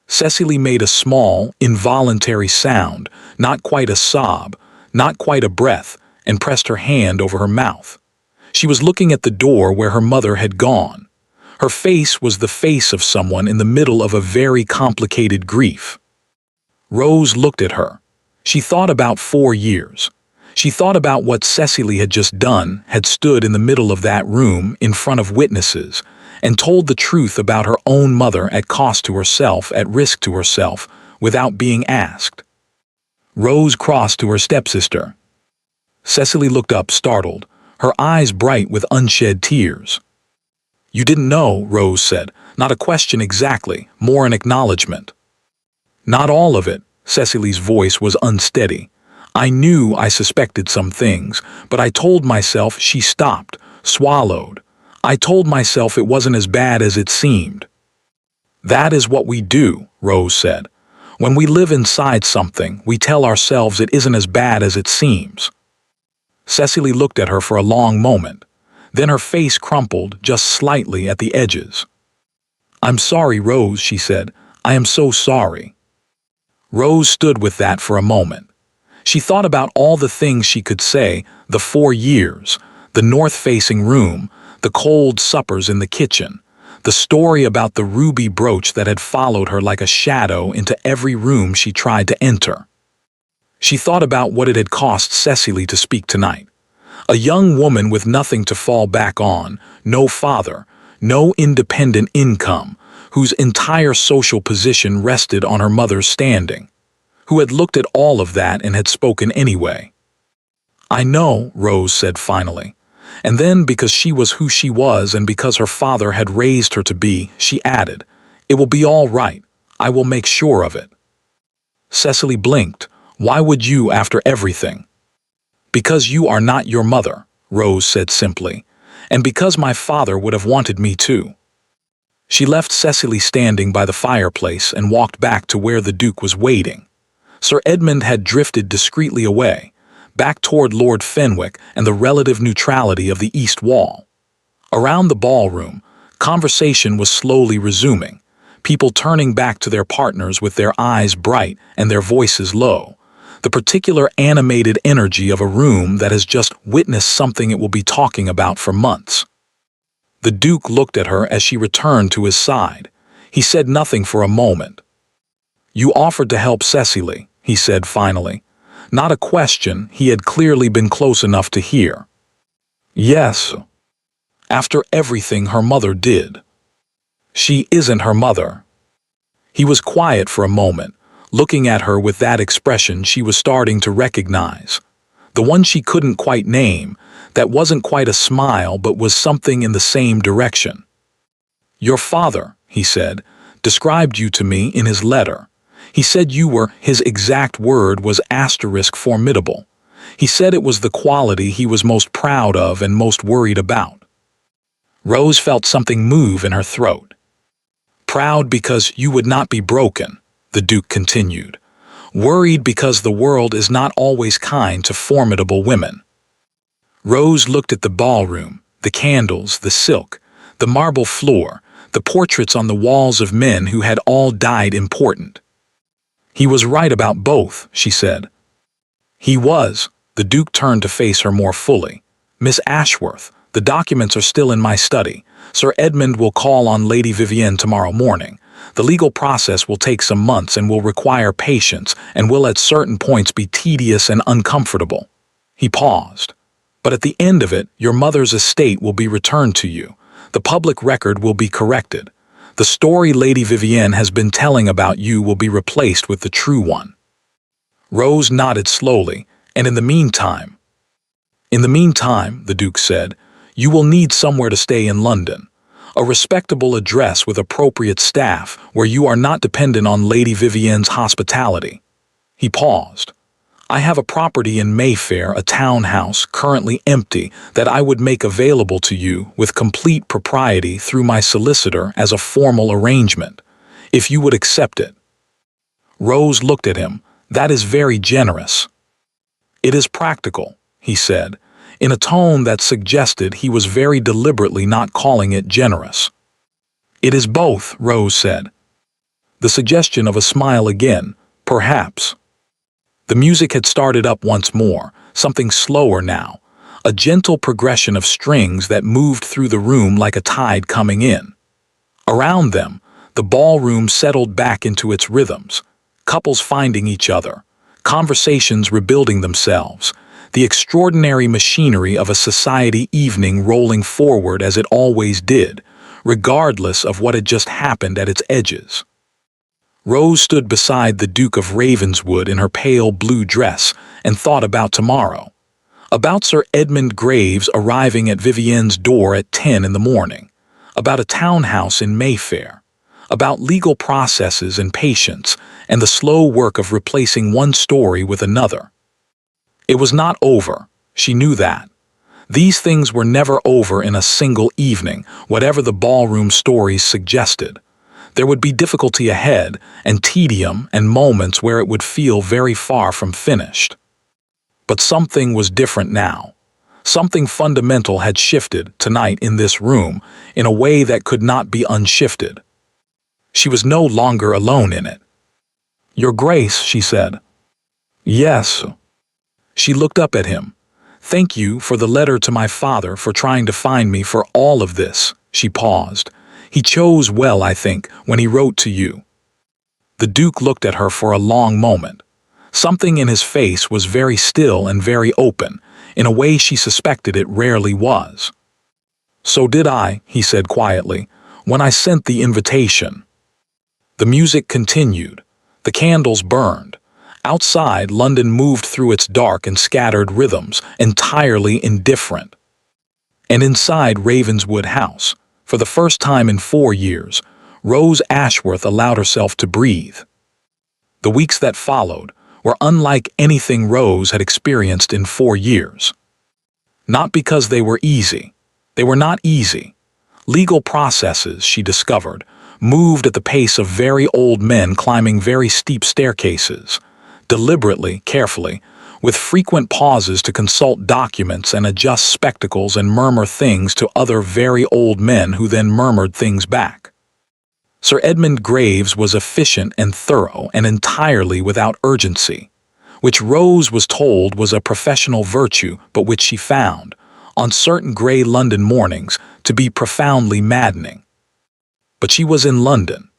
Cecily made a small, involuntary sound, not quite a sob, not quite a breath, and pressed her hand over her mouth. She was looking at the door where her mother had gone. Her face was the face of someone in the middle of a very complicated grief. Rose looked at her. She thought about 4 years. She thought about what Cecily had just done, had stood in the middle of that room in front of witnesses, and told the truth about her own mother at cost to herself, at risk to herself, without being asked. Rose crossed to her stepsister. Cecily looked up, startled, her eyes bright with unshed tears. "You didn't know," Rose said. "Not a question exactly, more an acknowledgement." "Not all of it." Cecily's voice was unsteady. "I knew I suspected some things, but I told myself." She stopped, swallowed. "I told myself it wasn't as bad as it seemed." "That is what we do," Rose said. "When we live inside something, we tell ourselves it isn't as bad as it seems." Cecily looked at her for a long moment. Then her face crumpled just slightly at the edges. "I'm sorry, Rose," she said. "I am so sorry." Rose stood with that for a moment. She thought about all the things she could say, the 4 years, the north-facing room, the cold suppers in the kitchen, the story about the ruby brooch that had followed her like a shadow into every room she tried to enter. She thought about what it had cost Cecily to speak tonight. A young woman with nothing to fall back on, no father, no independent income, whose entire social position rested on her mother's standing, who had looked at all of that and had spoken anyway. "I know," Rose said finally. And then, because she was who she was and because her father had raised her to be, she added, "It will be all right. I will make sure of it." Cecily blinked. "Why would you, after everything?" "Because you are not your mother," Rose said simply, "and because my father would have wanted me too." She left Cecily standing by the fireplace and walked back to where the Duke was waiting. Sir Edmund had drifted discreetly away, back toward Lord Fenwick and the relative neutrality of the east wall. Around the ballroom, conversation was slowly resuming, people turning back to their partners with their eyes bright and their voices low, the particular animated energy of a room that has just witnessed something it will be talking about for months. The Duke looked at her as she returned to his side. He said nothing for a moment. "You offered to help Cecily," he said finally. Not a question, he had clearly been close enough to hear. "Yes. After everything her mother did." "She isn't her mother." He was quiet for a moment, looking at her with that expression she was starting to recognize. The one she couldn't quite name, that wasn't quite a smile but was something in the same direction. "Your father," he said, "described you to me in his letter. He said you were," his exact word was *formidable. He said it was the quality he was most proud of and most worried about. Rose felt something move in her throat. "Proud because you would not be broken," the Duke continued. "Worried because the world is not always kind to formidable women." Rose looked at the ballroom, the candles, the silk, the marble floor, the portraits on the walls of men who had all died important. "He was right about both," she said. "He was." The Duke turned to face her more fully. "Miss Ashworth, the documents are still in my study. Sir Edmund will call on Lady Vivienne tomorrow morning. The legal process will take some months and will require patience and will at certain points be tedious and uncomfortable." He paused. "But at the end of it, your mother's estate will be returned to you. The public record will be corrected. The story Lady Vivienne has been telling about you will be replaced with the true one." Rose nodded slowly, "And in the meantime—" "In the meantime," the Duke said, "you will need somewhere to stay in London. A respectable address with appropriate staff where you are not dependent on Lady Vivienne's hospitality." He paused. "I have a property in Mayfair, a townhouse, currently empty, that I would make available to you with complete propriety through my solicitor as a formal arrangement, if you would accept it." Rose looked at him. "That is very generous." "It is practical," he said, in a tone that suggested he was very deliberately not calling it generous. "It is both," Rose said. The suggestion of a smile again, perhaps. The music had started up once more, something slower now, a gentle progression of strings that moved through the room like a tide coming in. Around them, the ballroom settled back into its rhythms, couples finding each other, conversations rebuilding themselves, the extraordinary machinery of a society evening rolling forward as it always did, regardless of what had just happened at its edges. Rose stood beside the Duke of Ravenswood in her pale blue dress and thought about tomorrow, about Sir Edmund Graves arriving at Vivienne's door at 10 in the morning, about a townhouse in Mayfair, about legal processes and patience and the slow work of replacing one story with another. It was not over, she knew that. These things were never over in a single evening, whatever the ballroom stories suggested. There would be difficulty ahead, and tedium, and moments where it would feel very far from finished. But something was different now. Something fundamental had shifted tonight in this room in a way that could not be unshifted. She was no longer alone in it. "Your Grace," she said. "Yes." She looked up at him. "Thank you for the letter to my father for trying to find me for all of this." She paused. "He chose well, I think, when he wrote to you." The Duke looked at her for a long moment. Something in his face was very still and very open, in a way she suspected it rarely was. "So did I," he said quietly, "when I sent the invitation." The music continued. The candles burned. Outside, London moved through its dark and scattered rhythms, entirely indifferent. And inside Ravenswood House, for the first time in 4 years, Rose Ashworth allowed herself to breathe. The weeks that followed were unlike anything Rose had experienced in 4 years. Not because they were easy. They were not easy. Legal processes, she discovered, moved at the pace of very old men climbing very steep staircases, deliberately, carefully, with frequent pauses to consult documents and adjust spectacles and murmur things to other very old men who then murmured things back. Sir Edmund Graves was efficient and thorough and entirely without urgency, which Rose was told was a professional virtue but which she found, on certain grey London mornings, to be profoundly maddening. But she was in London.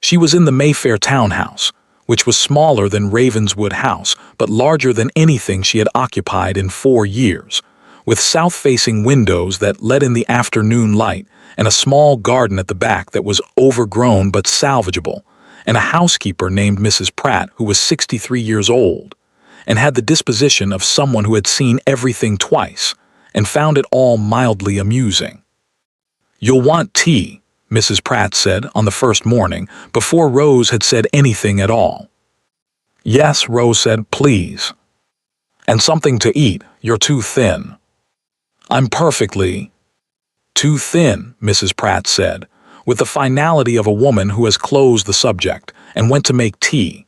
She was in the Mayfair townhouse, which was smaller than Ravenswood House but larger than anything she had occupied in 4 years, with south-facing windows that let in the afternoon light and a small garden at the back that was overgrown but salvageable, and a housekeeper named Mrs. Pratt who was 63 years old, and had the disposition of someone who had seen everything twice and found it all mildly amusing. "You'll want tea," Mrs. Pratt said on the first morning, before Rose had said anything at all. "Yes," Rose said, "please." "And something to eat. You're too thin." "I'm perfectly too thin," Mrs. Pratt said, with the finality of a woman who has closed the subject, and went to make tea.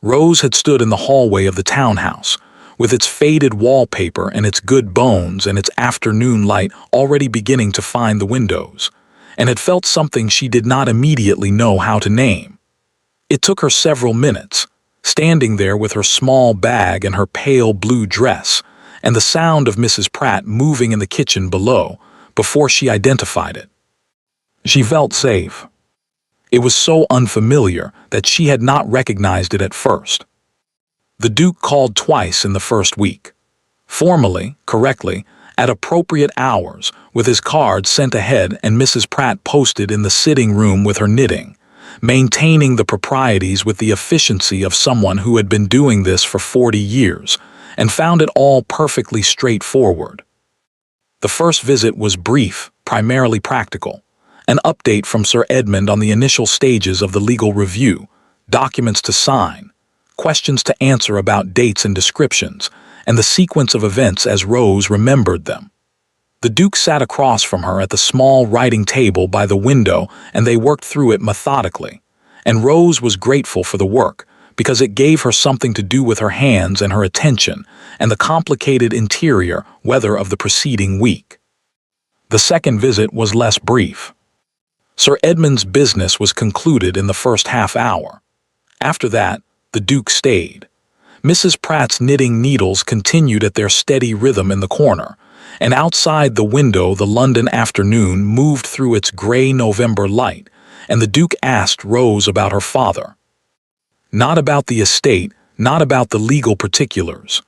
Rose had stood in the hallway of the townhouse, with its faded wallpaper and its good bones and its afternoon light already beginning to find the windows, and had felt something she did not immediately know how to name. It took her several minutes, standing there with her small bag and her pale blue dress, and the sound of Mrs. Pratt moving in the kitchen below, before she identified it. She felt safe. It was so unfamiliar that she had not recognized it at first. The Duke called twice in the first week. Formally, correctly, at appropriate hours, with his card sent ahead and Mrs. Pratt posted in the sitting room with her knitting, maintaining the proprieties with the efficiency of someone who had been doing this for 40 years, and found it all perfectly straightforward. The first visit was brief, primarily practical. An update from Sir Edmund on the initial stages of the legal review, documents to sign, questions to answer about dates and descriptions, and the sequence of events as Rose remembered them. The Duke sat across from her at the small writing table by the window, and they worked through it methodically, and Rose was grateful for the work, because it gave her something to do with her hands and her attention, and the complicated interior weather of the preceding week. The second visit was less brief. Sir Edmund's business was concluded in the first half hour. After that, the Duke stayed. Mrs. Pratt's knitting needles continued at their steady rhythm in the corner, and outside the window the London afternoon moved through its grey November light, and the Duke asked Rose about her father. Not about the estate, not about the legal particulars.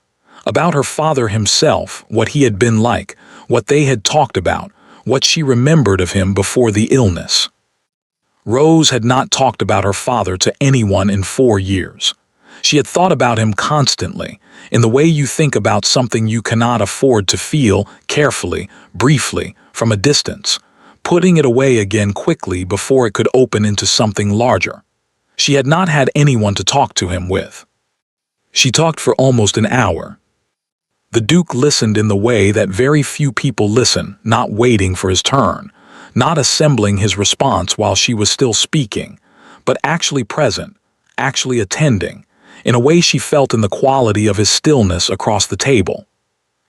About her father himself, what he had been like, what they had talked about, what she remembered of him before the illness. Rose had not talked about her father to anyone in 4 years. She had thought about him constantly, in the way you think about something you cannot afford to feel, carefully, briefly, from a distance, putting it away again quickly before it could open into something larger. She had not had anyone to talk to him with. She talked for almost an hour. The Duke listened in the way that very few people listen, not waiting for his turn, not assembling his response while she was still speaking, but actually present, actually attending, in a way she felt in the quality of his stillness across the table.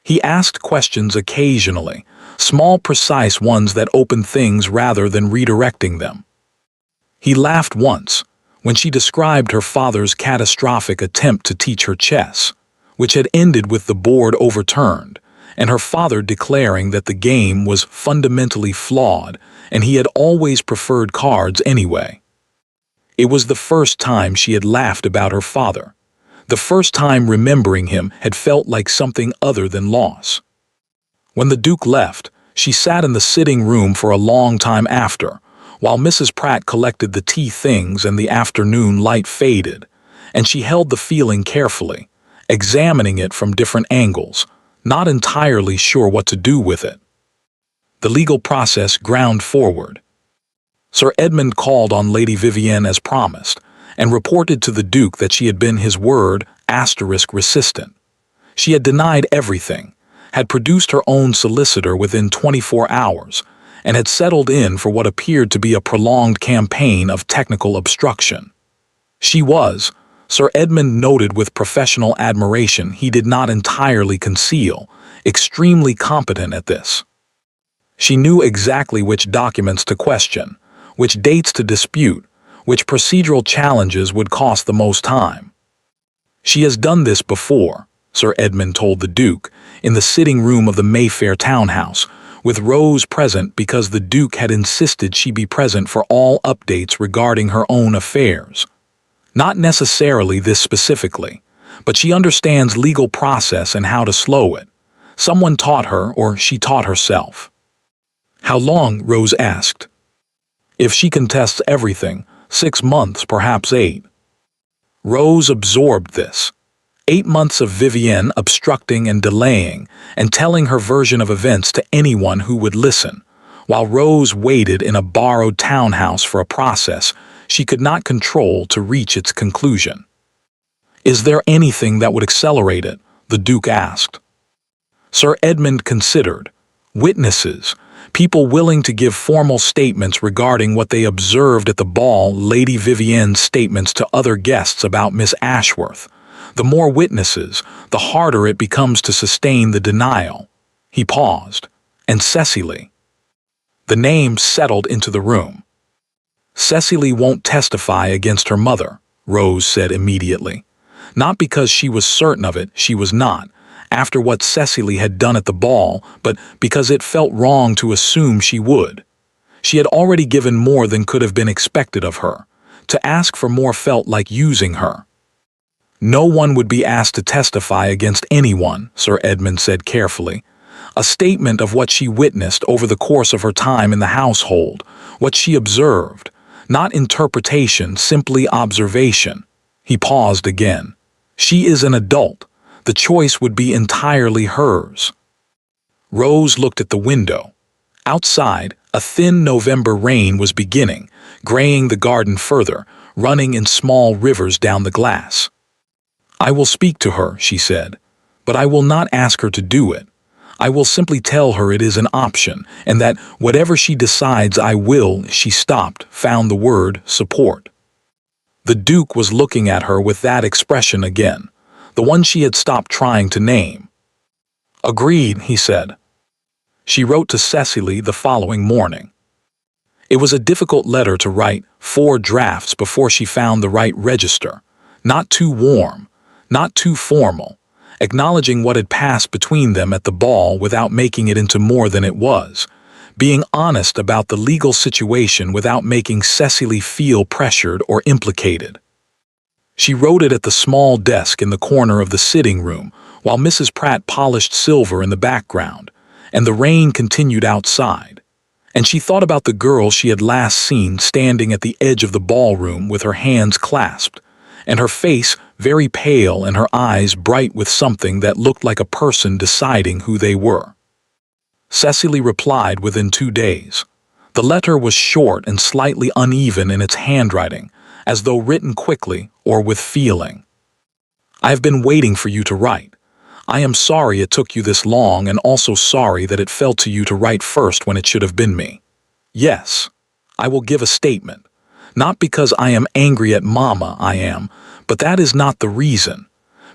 He asked questions occasionally, small precise ones that opened things rather than redirecting them. He laughed once, when she described her father's catastrophic attempt to teach her chess, which had ended with the board overturned, and her father declaring that the game was fundamentally flawed and he had always preferred cards anyway. It was the first time she had laughed about her father. The first time remembering him had felt like something other than loss. When the Duke left, she sat in the sitting room for a long time after, while Mrs. Pratt collected the tea things and the afternoon light faded, and she held the feeling carefully, examining it from different angles, not entirely sure what to do with it. The legal process ground forward. Sir Edmund called on Lady Vivienne as promised, and reported to the Duke that she had been his word *resistant. She had denied everything, had produced her own solicitor within 24 hours, and had settled in for what appeared to be a prolonged campaign of technical obstruction. She was, Sir Edmund noted with professional admiration he did not entirely conceal, extremely competent at this. She knew exactly which documents to question, which dates to dispute, which procedural challenges would cost the most time. She has done this before, Sir Edmund told the Duke, in the sitting room of the Mayfair townhouse, with Rose present because the Duke had insisted she be present for all updates regarding her own affairs. Not necessarily this specifically, but she understands legal process and how to slow it. Someone taught her, or she taught herself. How long? Rose asked. If she contests everything, 6 months, perhaps 8. Rose absorbed this. 8 months of Vivienne obstructing and delaying, and telling her version of events to anyone who would listen, while Rose waited in a borrowed townhouse for a process she could not control to reach its conclusion. Is there anything that would accelerate it? The Duke asked. Sir Edmund considered. Witnesses, people willing to give formal statements regarding what they observed at the ball, Lady Vivienne's statements to other guests about Miss Ashworth. The more witnesses, the harder it becomes to sustain the denial. He paused. And Cecily. The name settled into the room. Cecily won't testify against her mother, Rose said immediately. Not because she was certain of it, she was not, after what Cecily had done at the ball, but because it felt wrong to assume she would. She had already given more than could have been expected of her. To ask for more felt like using her. No one would be asked to testify against anyone, Sir Edmund said carefully. A statement of what she witnessed over the course of her time in the household, what she observed. Not interpretation, simply observation. He paused again. She is an adult. The choice would be entirely hers. Rose looked at the window. Outside, a thin November rain was beginning, graying the garden further, running in small rivers down the glass. I will speak to her, she said, but I will not ask her to do it. I will simply tell her it is an option, and that whatever she decides I will, she stopped, found the word, support. The Duke was looking at her with that expression again, the one she had stopped trying to name. Agreed, he said. She wrote to Cecily the following morning. It was a difficult letter to write, 4 drafts before she found the right register, not too warm, not too formal, acknowledging what had passed between them at the ball without making it into more than it was, being honest about the legal situation without making Cecily feel pressured or implicated. She wrote it at the small desk in the corner of the sitting room while Mrs. Pratt polished silver in the background, and the rain continued outside. And she thought about the girl she had last seen standing at the edge of the ballroom with her hands clasped, and her face very pale and her eyes bright with something that looked like a person deciding who they were. Cecily replied within 2 days. The letter was short and slightly uneven in its handwriting, as though written quickly or with feeling. I have been waiting for you to write. I am sorry it took you this long and also sorry that it fell to you to write first when it should have been me. Yes, I will give a statement. Not because I am angry at Mama, I am, but that is not the reason.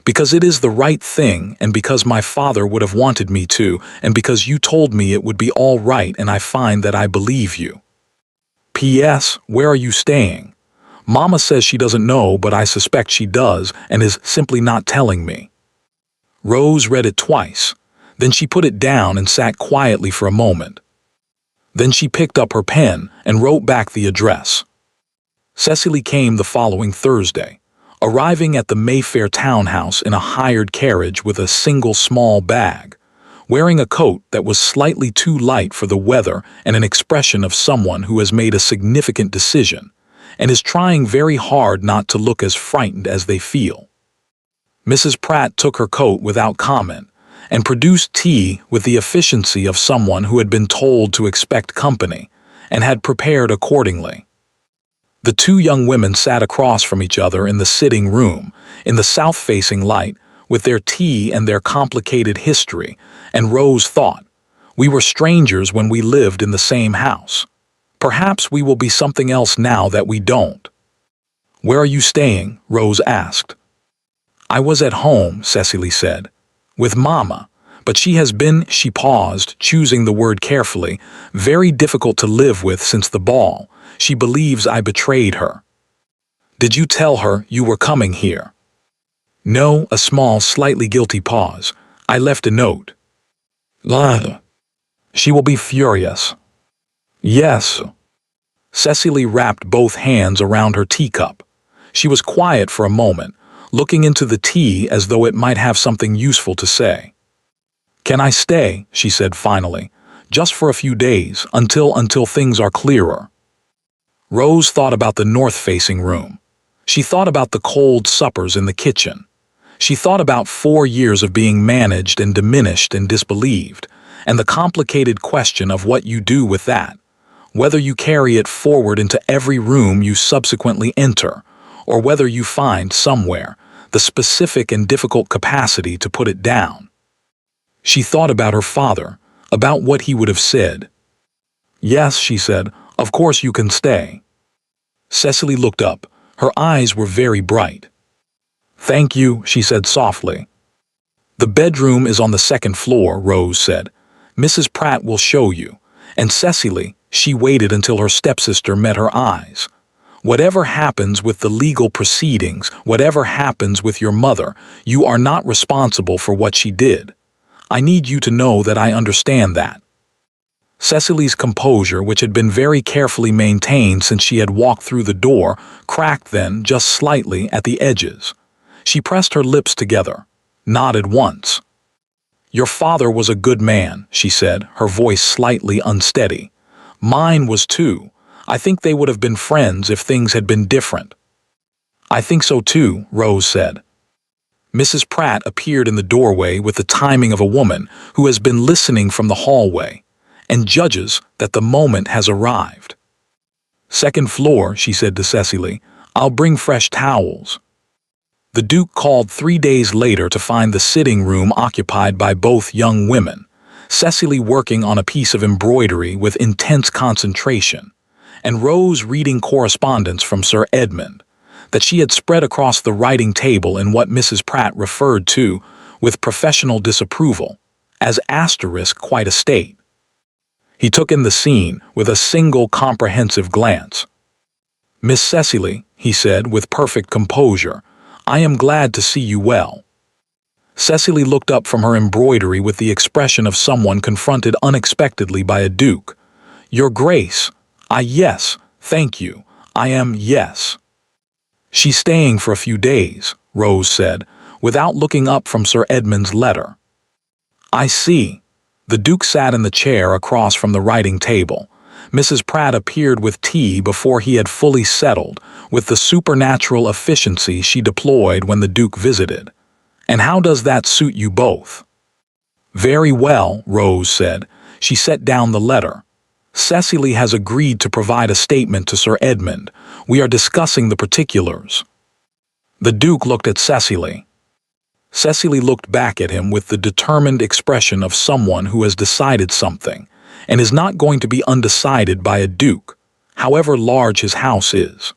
Because it is the right thing, and because my father would have wanted me to, and because you told me it would be all right, and I find that I believe you. P.S. Where are you staying? Mama says she doesn't know, but I suspect she does, and is simply not telling me. Rose read it twice. Then she put it down and sat quietly for a moment. Then she picked up her pen and wrote back the address. Cecily came the following Thursday, arriving at the Mayfair townhouse in a hired carriage with a single small bag, wearing a coat that was slightly too light for the weather and an expression of someone who has made a significant decision and is trying very hard not to look as frightened as they feel. Mrs. Pratt took her coat without comment and produced tea with the efficiency of someone who had been told to expect company and had prepared accordingly. The two young women sat across from each other in the sitting room, in the south-facing light, with their tea and their complicated history, and Rose thought, we were strangers when we lived in the same house. Perhaps we will be something else now that we don't. Where are you staying? Rose asked. I was at home, Cecily said, with Mama, but she has been, she paused, choosing the word carefully, very difficult to live with since the ball. She believes I betrayed her. Did you tell her you were coming here? No, a small, slightly guilty pause. I left a note. She will be furious. Yes. Cecily wrapped both hands around her teacup. She was quiet for a moment, looking into the tea as though it might have something useful to say. Can I stay, she said finally, just for a few days, until things are clearer. Rose thought about the north-facing room. She thought about the cold suppers in the kitchen. She thought about 4 years of being managed and diminished and disbelieved, and the complicated question of what you do with that, whether you carry it forward into every room you subsequently enter, or whether you find somewhere the specific and difficult capacity to put it down. She thought about her father, about what he would have said. Yes, she said, of course you can stay. Cecily looked up. Her eyes were very bright. Thank you, she said softly. The bedroom is on the 2nd floor, Rose said. Mrs. Pratt will show you. And Cecily, she waited until her stepsister met her eyes. Whatever happens with the legal proceedings, whatever happens with your mother, you are not responsible for what she did. I need you to know that I understand that. Cecily's composure, which had been very carefully maintained since she had walked through the door, cracked then just slightly at the edges. She pressed her lips together, nodded once. Your father was a good man, she said, her voice slightly unsteady. Mine was too. I think they would have been friends if things had been different. I think so too, Rose said. Mrs. Pratt appeared in the doorway with the timing of a woman who has been listening from the hallway and judges that the moment has arrived. 2nd floor, she said to Cecily. I'll bring fresh towels. The Duke called 3 days later to find the sitting room occupied by both young women, Cecily working on a piece of embroidery with intense concentration, and Rose reading correspondence from Sir Edmund, that she had spread across the writing table in what Mrs. Pratt referred to, with professional disapproval, as quite a state. He took in the scene with a single comprehensive glance. Miss Cecily, he said with perfect composure, I am glad to see you well. Cecily looked up from her embroidery with the expression of someone confronted unexpectedly by a duke. Your Grace. Yes, thank you. I am, yes. She's staying for a few days, Rose said, without looking up from Sir Edmund's letter. I see. The Duke sat in the chair across from the writing table. Mrs. Pratt appeared with tea before he had fully settled, with the supernatural efficiency she deployed when the Duke visited. And how does that suit you both? Very well, Rose said. She set down the letter. Cecily has agreed to provide a statement to Sir Edmund. We are discussing the particulars. The Duke looked at Cecily. Cecily looked back at him with the determined expression of someone who has decided something, and is not going to be undecided by a duke, however large his house is.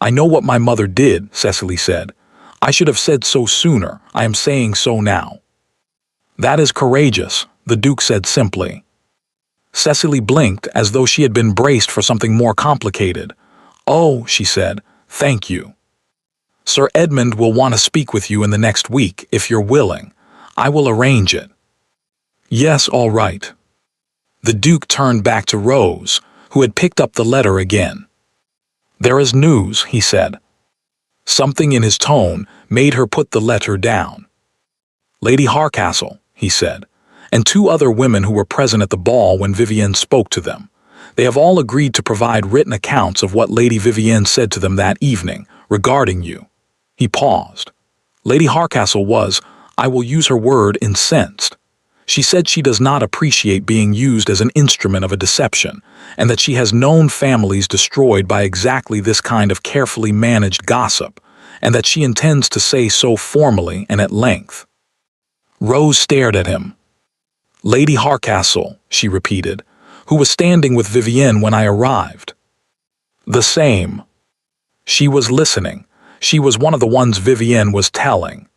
I know what my mother did, Cecily said. I should have said so sooner. I am saying so now. That is courageous, the Duke said simply. Cecily blinked as though she had been braced for something more complicated. Oh, she said, thank you. Sir Edmund will want to speak with you in the next week, if you're willing. I will arrange it. Yes, all right. The Duke turned back to Rose, who had picked up the letter again. There is news, he said. Something in his tone made her put the letter down. Lady Harcastle, he said, and two other women who were present at the ball when Vivienne spoke to them. They have all agreed to provide written accounts of what Lady Vivienne said to them that evening, regarding you. He paused. Lady Harcastle was, I will use her word, incensed. She said she does not appreciate being used as an instrument of a deception, and that she has known families destroyed by exactly this kind of carefully managed gossip, and that she intends to say so formally and at length. Rose stared at him. Lady Harcastle, she repeated, who was standing with Vivienne when I arrived. The same. She was listening. She was one of the ones Vivienne was telling.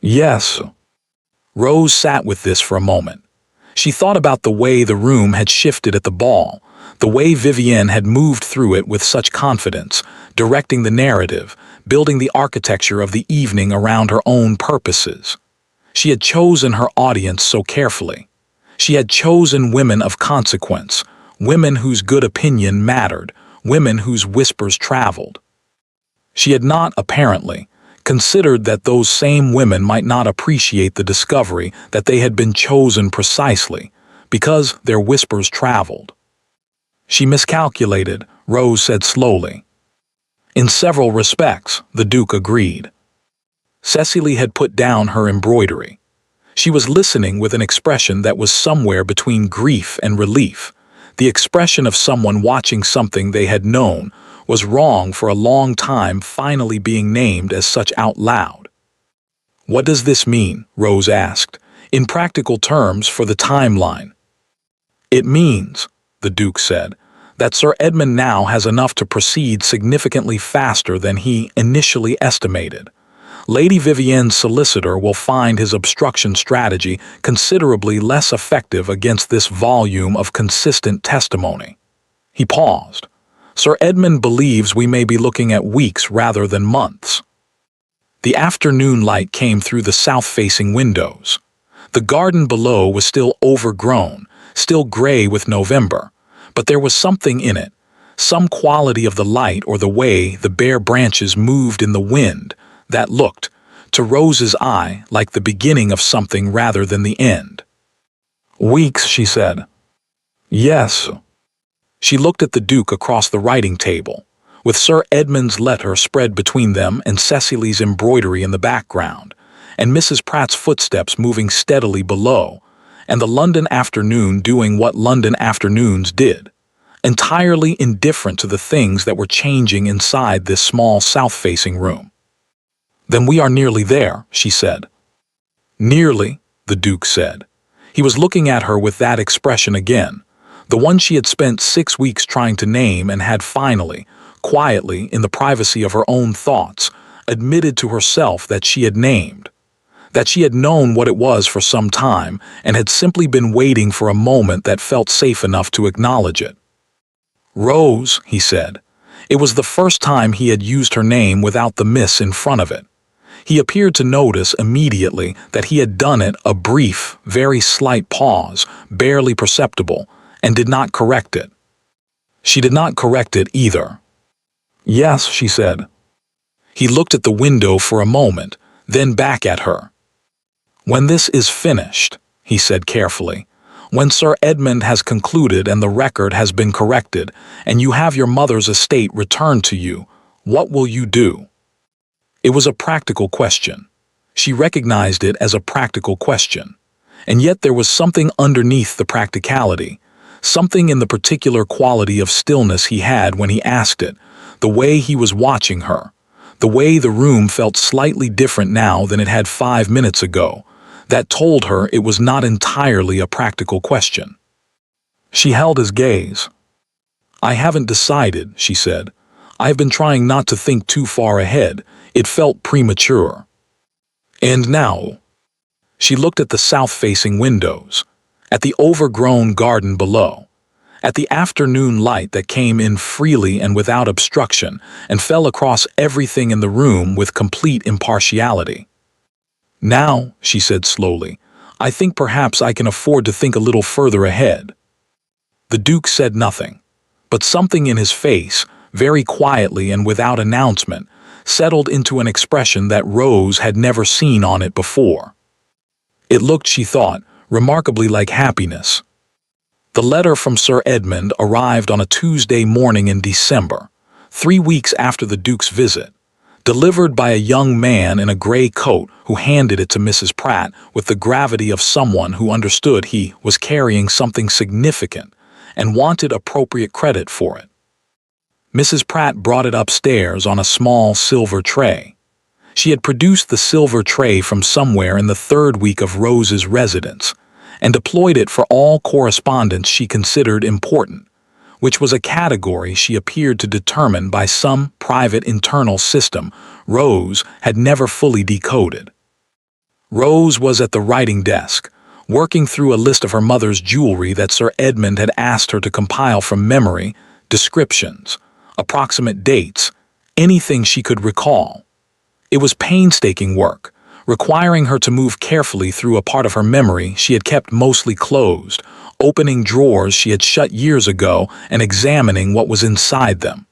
Yes. Rose sat with this for a moment. She thought about the way the room had shifted at the ball, the way Vivienne had moved through it with such confidence, directing the narrative, building the architecture of the evening around her own purposes. She had chosen her audience so carefully. She had chosen women of consequence, women whose good opinion mattered, women whose whispers traveled. She had not, apparently, considered that those same women might not appreciate the discovery that they had been chosen precisely because their whispers traveled. She miscalculated, Rose said slowly. In several respects, the Duke agreed. Cecily had put down her embroidery. She was listening with an expression that was somewhere between grief and relief, the expression of someone watching something they had known was wrong for a long time finally being named as such out loud. What does this mean? Rose asked, in practical terms for the timeline. It means, the Duke said, that Sir Edmund now has enough to proceed significantly faster than he initially estimated. Lady Vivienne's solicitor will find his obstruction strategy considerably less effective against this volume of consistent testimony. He paused. Sir Edmund believes we may be looking at weeks rather than months. The afternoon light came through the south-facing windows. The garden below was still overgrown, still gray with November, but there was something in it, some quality of the light or the way the bare branches moved in the wind, that looked, to Rose's eye, like the beginning of something rather than the end. Weeks, she said. Yes. She looked at the Duke across the writing table, with Sir Edmund's letter spread between them and Cecily's embroidery in the background, and Mrs. Pratt's footsteps moving steadily below, and the London afternoon doing what London afternoons did, entirely indifferent to the things that were changing inside this small south-facing room. Then we are nearly there, she said. Nearly, the Duke said. He was looking at her with that expression again, the one she had spent 6 weeks trying to name and had finally, quietly, in the privacy of her own thoughts, admitted to herself that she had named, that she had known what it was for some time and had simply been waiting for a moment that felt safe enough to acknowledge it. Rose, he said. It was the first time he had used her name without the miss in front of it. He appeared to notice immediately that he had done it, a brief, very slight pause, barely perceptible, and did not correct it. She did not correct it either. "Yes," she said. He looked at the window for a moment, then back at her. "When this is finished," he said carefully, "when Sir Edmund has concluded and the record has been corrected, and you have your mother's estate returned to you, what will you do?" It was a practical question. She recognized it as a practical question. And yet there was something underneath the practicality, something in the particular quality of stillness he had when he asked it, the way he was watching her, the way the room felt slightly different now than it had 5 minutes ago, that told her it was not entirely a practical question. She held his gaze. "I haven't decided," she said. "I've been trying not to think too far ahead. It felt premature." "And now?" She looked at the south-facing windows, at the overgrown garden below, at the afternoon light that came in freely and without obstruction and fell across everything in the room with complete impartiality. "Now," she said slowly, "I think perhaps I can afford to think a little further ahead." The Duke said nothing, but something in his face, very quietly and without announcement, settled into an expression that Rose had never seen on it before. It looked, she thought, remarkably like happiness. The letter from Sir Edmund arrived on a Tuesday morning in December, 3 weeks after the Duke's visit, delivered by a young man in a gray coat who handed it to Mrs. Pratt with the gravity of someone who understood he was carrying something significant and wanted appropriate credit for it. Mrs. Pratt brought it upstairs on a small silver tray. She had produced the silver tray from somewhere in the 3rd week of Rose's residence, and deployed it for all correspondence she considered important, which was a category she appeared to determine by some private internal system Rose had never fully decoded. Rose was at the writing desk, working through a list of her mother's jewelry that Sir Edmund had asked her to compile from memory, descriptions, approximate dates, anything she could recall. It was painstaking work, requiring her to move carefully through a part of her memory she had kept mostly closed, opening drawers she had shut years ago and examining what was inside them.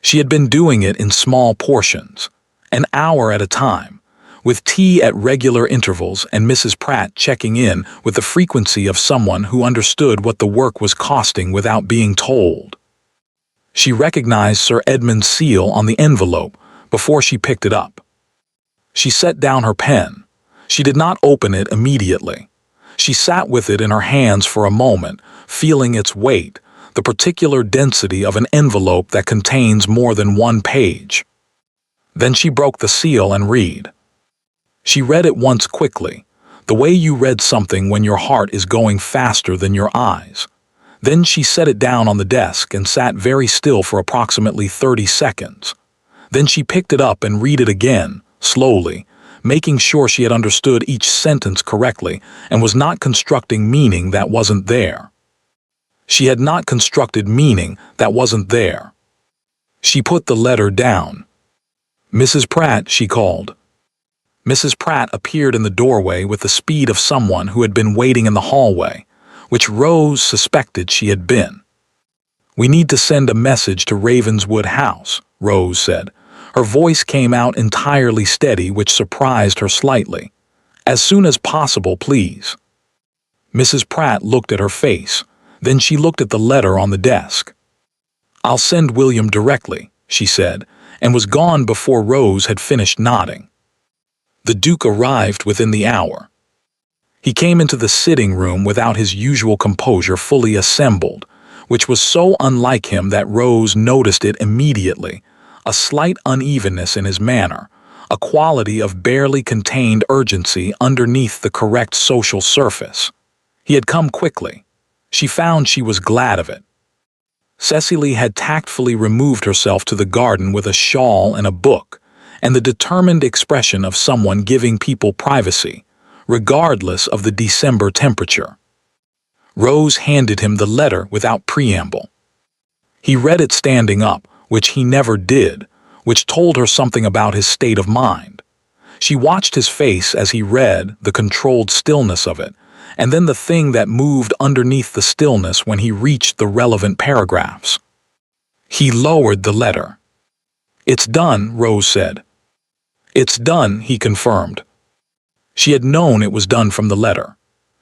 She had been doing it in small portions, an hour at a time, with tea at regular intervals and Mrs. Pratt checking in with the frequency of someone who understood what the work was costing without being told. She recognized Sir Edmund's seal on the envelope before she picked it up. She set down her pen. She did not open it immediately. She sat with it in her hands for a moment, feeling its weight, the particular density of an envelope that contains more than one page. Then she broke the seal and read. She read it once quickly, the way you read something when your heart is going faster than your eyes. Then she set it down on the desk and sat very still for approximately 30 seconds. Then she picked it up and read it again, slowly, making sure she had understood each sentence correctly and was not constructing meaning that wasn't there. She had not constructed meaning that wasn't there. She put the letter down. "Mrs. Pratt," she called. Mrs. Pratt appeared in the doorway with the speed of someone who had been waiting in the hallway, which Rose suspected she had been. "We need to send a message to Ravenswood House," Rose said. Her voice came out entirely steady, which surprised her slightly. "As soon as possible, please." Mrs. Pratt looked at her face. Then she looked at the letter on the desk. "I'll send William directly," she said, and was gone before Rose had finished nodding. The Duke arrived within the hour. He came into the sitting room without his usual composure fully assembled, which was so unlike him that Rose noticed it immediately, a slight unevenness in his manner, a quality of barely contained urgency underneath the correct social surface. He had come quickly. She found she was glad of it. Cecily had tactfully removed herself to the garden with a shawl and a book, and the determined expression of someone giving people privacy, regardless of the December temperature. Rose handed him the letter without preamble. He read it standing up, which he never did, which told her something about his state of mind. She watched his face as he read, the controlled stillness of it, and then the thing that moved underneath the stillness when he reached the relevant paragraphs. He lowered the letter. "It's done," Rose said. "It's done," he confirmed. She had known it was done from the letter.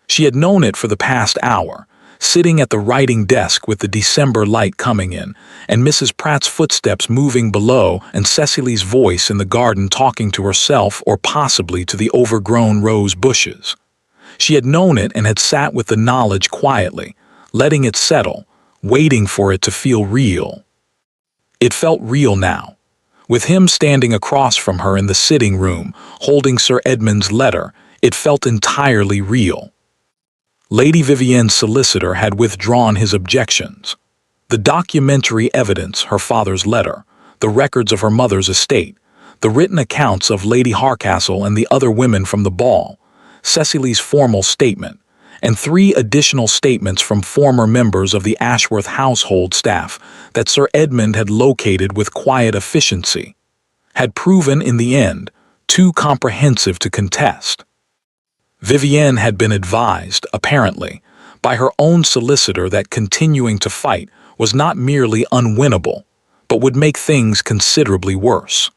She had known it for the past hour, sitting at the writing desk with the December light coming in, and Mrs. Pratt's footsteps moving below, and Cecily's voice in the garden talking to herself or possibly to the overgrown rose bushes. She had known it and had sat with the knowledge quietly, letting it settle, waiting for it to feel real. It felt real now. With him standing across from her in the sitting room, holding Sir Edmund's letter, it felt entirely real. Lady Vivienne's solicitor had withdrawn his objections. The documentary evidence, her father's letter, the records of her mother's estate, the written accounts of Lady Harcastle and the other women from the ball, Cecily's formal statement, and 3 additional statements from former members of the Ashworth household staff that Sir Edmund had located with quiet efficiency, had proven in the end too comprehensive to contest. Vivienne had been advised, apparently, by her own solicitor that continuing to fight was not merely unwinnable, but would make things considerably worse.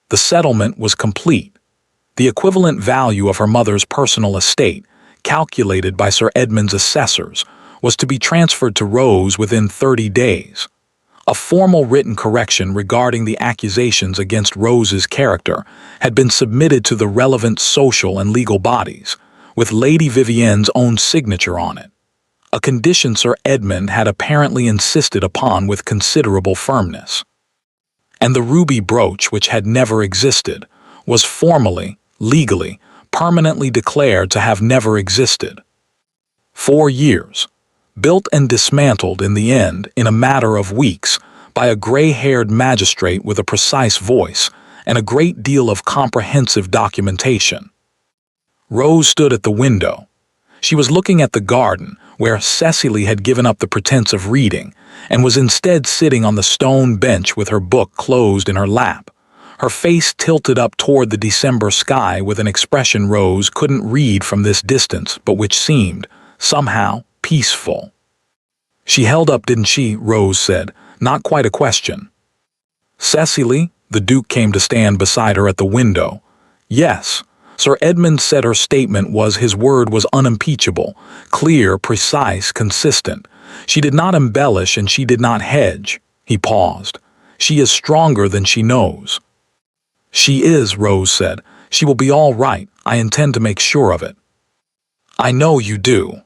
The settlement was complete. The equivalent value of her mother's personal estate, calculated by Sir Edmund's assessors, was to be transferred to Rose within 30 days. A formal written correction regarding the accusations against Rose's character had been submitted to the relevant social and legal bodies, with Lady Vivienne's own signature on it, a condition Sir Edmund had apparently insisted upon with considerable firmness. And the ruby brooch, which had never existed, was formally, legally, permanently declared to have never existed. 4 years, built and dismantled in the end in a matter of weeks by a gray-haired magistrate with a precise voice and a great deal of comprehensive documentation. Rose stood at the window. She was looking at the garden, where Cecily had given up the pretense of reading and was instead sitting on the stone bench with her book closed in her lap, her face tilted up toward the December sky with an expression Rose couldn't read from this distance but which seemed, somehow, peaceful. "She held up, didn't she?" Rose said, not quite a question. "Cecily?" The Duke came to stand beside her at the window. "Yes." Sir Edmund said her statement was his word was unimpeachable, clear, precise, consistent. She did not embellish and she did not hedge. He paused. "She is stronger than she knows." "She is," Rose said. "She will be all right. I intend to make sure of it." "I know you do."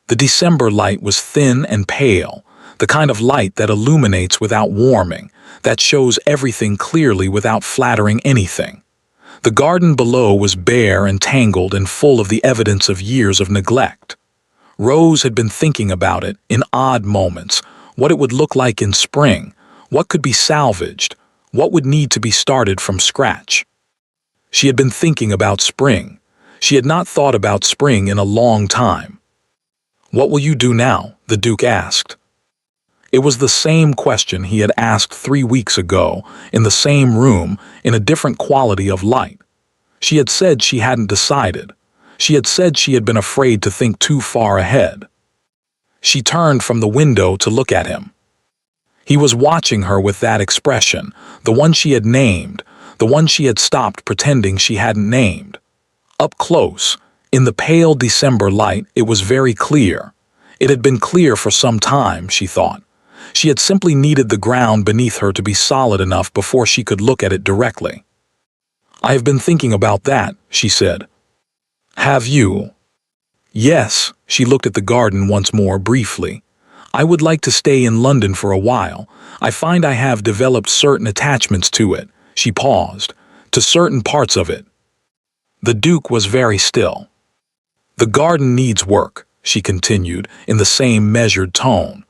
The December light was thin and pale, the kind of light that illuminates without warming, that shows everything clearly without flattering anything. The garden below was bare and tangled and full of the evidence of years of neglect. Rose had been thinking about it in odd moments, what it would look like in spring, what could be salvaged, what would need to be started from scratch. She had been thinking about spring. She had not thought about spring in a long time. "What will you do now?" the Duke asked. It was the same question he had asked 3 weeks ago, in the same room, in a different quality of light. She had said she hadn't decided. She had said she had been afraid to think too far ahead. She turned from the window to look at him. He was watching her with that expression, the one she had named, the one she had stopped pretending she hadn't named. Up close, in the pale December light, it was very clear. It had been clear for some time, she thought. She had simply needed the ground beneath her to be solid enough before she could look at it directly. "I have been thinking about that," she said. "Have you?" "Yes." She looked at the garden once more briefly. "I would like to stay in London for a while. I find I have developed certain attachments to it." She paused. "To certain parts of it." The Duke was very still. "The garden needs work," she continued, in the same measured tone.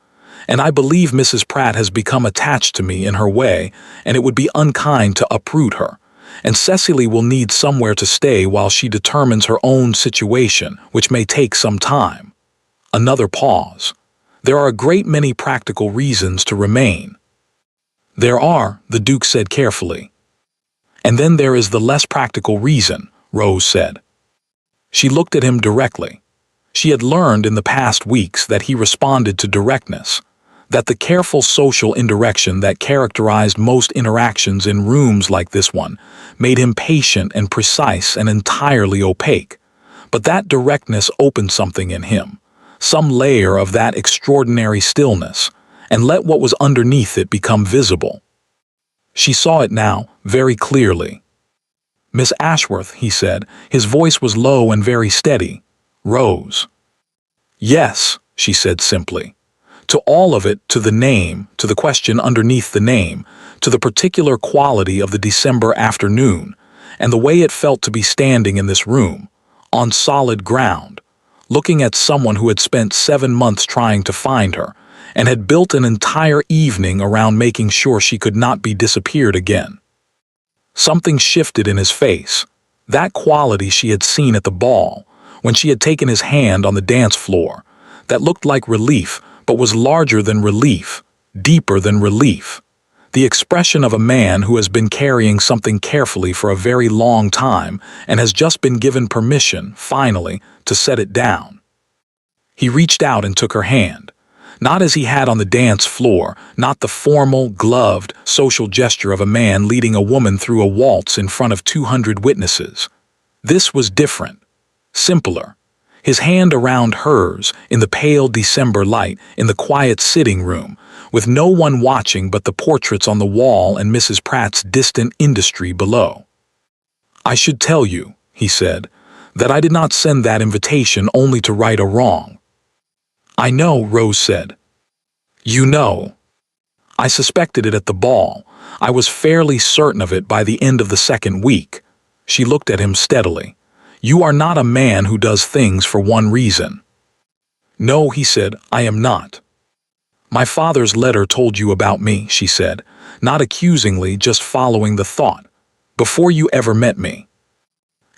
"And I believe Mrs. Pratt has become attached to me in her way, and it would be unkind to uproot her. And Cecily will need somewhere to stay while she determines her own situation, which may take some time." Another pause. "There are a great many practical reasons to remain." "There are," the Duke said carefully. And then there is the less practical reason, Rose said. She looked at him directly. She had learned in the past weeks that he responded to directness, that the careful social indirection that characterized most interactions in rooms like this one made him patient and precise and entirely opaque. But that directness opened something in him, some layer of that extraordinary stillness, and let what was underneath it become visible. She saw it now, very clearly. "Miss Ashworth," he said. His voice was low and very steady. "Rose." "Yes," she said simply. To all of it, to the name, to the question underneath the name, to the particular quality of the December afternoon, and the way it felt to be standing in this room, on solid ground, looking at someone who had spent 7 months trying to find her, and had built an entire evening around making sure she could not be disappeared again. Something shifted in his face, that quality she had seen at the ball, when she had taken his hand on the dance floor, that looked like relief, but was larger than relief, deeper than relief. The expression of a man who has been carrying something carefully for a very long time and has just been given permission, finally, to set it down. He reached out and took her hand. Not as he had on the dance floor, not the formal, gloved, social gesture of a man leading a woman through a waltz in front of 200 witnesses. This was different, simpler. His hand around hers, in the pale December light, in the quiet sitting room, with no one watching but the portraits on the wall and Mrs. Pratt's distant industry below. "I should tell you," he said, "that I did not send that invitation only to right a wrong." "I know," Rose said. "You know." "I suspected it at the ball. I was fairly certain of it by the end of the second week." She looked at him steadily. "You are not a man who does things for one reason." "No," he said, "I am not." "My father's letter told you about me," she said, not accusingly, just following the thought. "Before you ever met me."